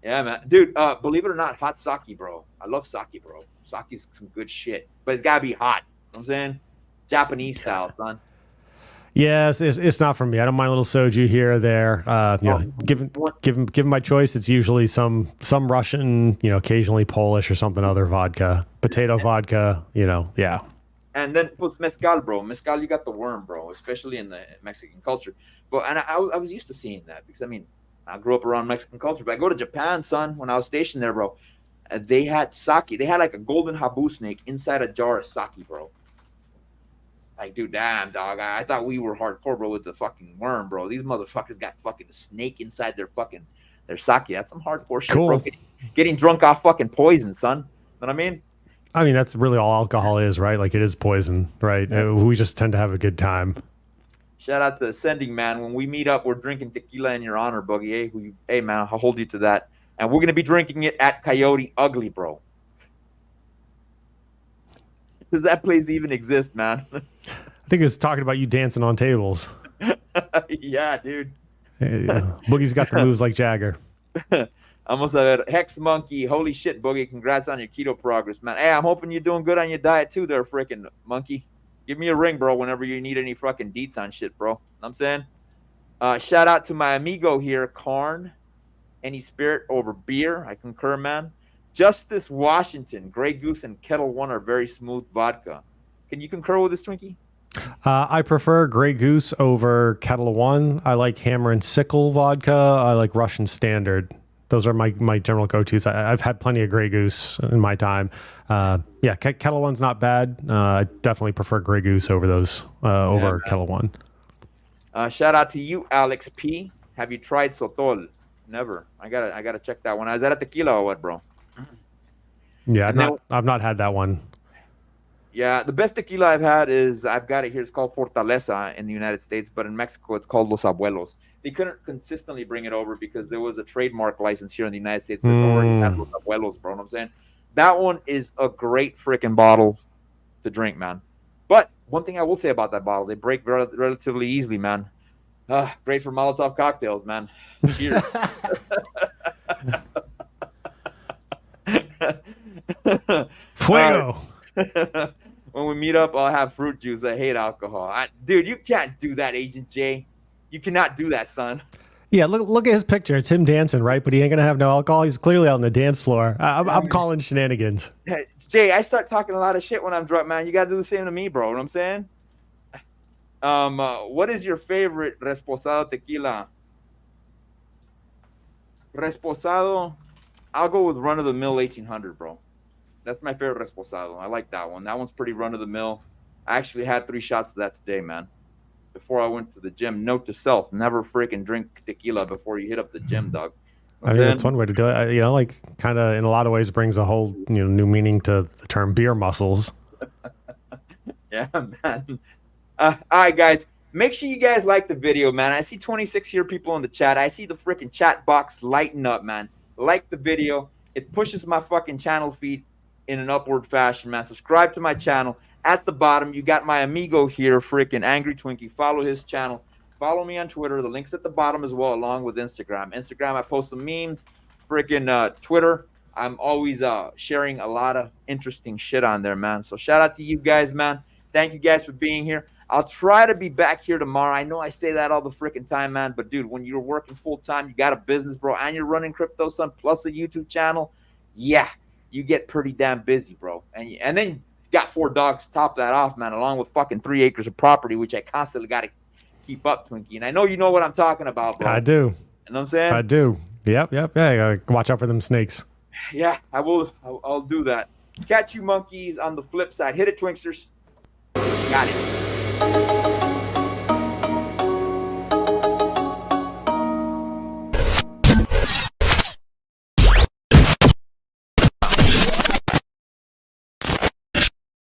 Yeah, man. Dude, believe it or not, hot sake, bro. I love sake, bro. Sake's some good shit. But it's gotta be hot. You know what I'm saying? Japanese style, son. Yeah, it's not for me. I don't mind a little soju here or there. Given my choice, it's usually some Russian, occasionally Polish or something other vodka, potato vodka. Yeah. And then plus mezcal, bro. Mezcal, you got the worm, bro, especially in the Mexican culture. But and I was used to seeing that because I grew up around Mexican culture. But I go to Japan, son, when I was stationed there, bro. They had sake. They had like a golden habu snake inside a jar of sake, bro. Like, dude, damn, dog. I thought we were hardcore, bro, with the fucking worm, bro. These motherfuckers got fucking a snake inside their sake. That's some hardcore shit, cool. bro. Getting drunk off fucking poison, son. You know what I mean? I mean, that's really all alcohol is, right? Like, it is poison, right? Yeah. We just tend to have a good time. Shout out to Ascending, man. When we meet up, we're drinking tequila in your honor, Boogie. Hey, man, I'll hold you to that. And we're going to be drinking it at Coyote Ugly, bro. Does that place even exist, man? I think it was talking about you dancing on tables. Yeah, dude. Boogie's got the moves like Jagger. Almost a Hex Monkey. Holy shit, Boogie. Congrats on your keto progress, man. Hey, I'm hoping you're doing good on your diet too there, freaking monkey. Give me a ring, bro, whenever you need any fucking deets on shit, bro. Know what I'm saying? Shout out to my amigo here, Karn. Any spirit over beer. I concur, man. Justice Washington, Grey Goose, and Kettle One are very smooth vodka. Can you concur with this, Twinkie? I prefer Grey Goose over Kettle One. I like Hammer and Sickle vodka. I like Russian Standard. Those are my general go-tos. I've had plenty of Grey Goose in my time. Yeah, Kettle One's not bad. I definitely prefer Grey Goose over those over Kettle One. Shout out to you, Alex P. Have you tried Sotol? Never. I gotta check that one. Is that a tequila or what, bro? Yeah, I've not had that one. Yeah, the best tequila I've got it here. It's called Fortaleza in the United States, but in Mexico it's called Los Abuelos. They couldn't consistently bring it over because there was a trademark license here in the United States that already had Los Abuelos, bro. You know what I'm saying? That one is a great freaking bottle to drink, man. But one thing I will say about that bottle, they break relatively easily, man. Great for Molotov cocktails, man. Cheers. Fuego. When we meet up, I'll have fruit juice. I hate alcohol. Dude, you can't do that, Agent J. You cannot do that, son. Yeah, look at his picture. It's him dancing, right? But he ain't gonna have no alcohol. He's clearly on the dance floor. I'm calling shenanigans. Jay, I start talking a lot of shit when I'm drunk, man. You gotta do the same to me, bro. You know what I'm saying? What is your favorite Reposado tequila? Reposado, I'll go with Run of the Mill 1800, bro. That's my favorite Reposado. I like that one. That one's pretty run of the mill. I actually had 3 shots of that today, man. Before I went to the gym. Note to self: never freaking drink tequila before you hit up the gym, dog. I mean, that's one way to do it. Like kind of in a lot of ways brings a whole new meaning to the term beer muscles. Yeah, man. All right, guys. Make sure you guys like the video, man. I see 26 here people in the chat. I see the freaking chat box lighting up, man. Like the video. It pushes my fucking channel feed in an upward fashion, man. Subscribe to my channel. At the bottom, you got my amigo here, freaking Angry Twinkie. Follow his channel. Follow me on Twitter. The link's at the bottom as well, along with Instagram. Instagram, I post some memes. Freaking Twitter, I'm always sharing a lot of interesting shit on there, man. So shout out to you guys, man. Thank you guys for being here. I'll try to be back here tomorrow. I know I say that all the freaking time, man. But, dude, when you're working full-time, you got a business, bro, and you're running Crypto Sun plus a YouTube channel, yeah, you get pretty damn busy, bro. And then you got 4 dogs to top that off, man, along with fucking 3 acres of property, which I constantly got to keep up, Twinkie. And I know you know what I'm talking about, bro. I do. You know what I'm saying? I do. Yep. Yeah, you gotta watch out for them snakes. Yeah, I will. I'll do that. Catch you monkeys on the flip side. Hit it, Twinksters. Got it.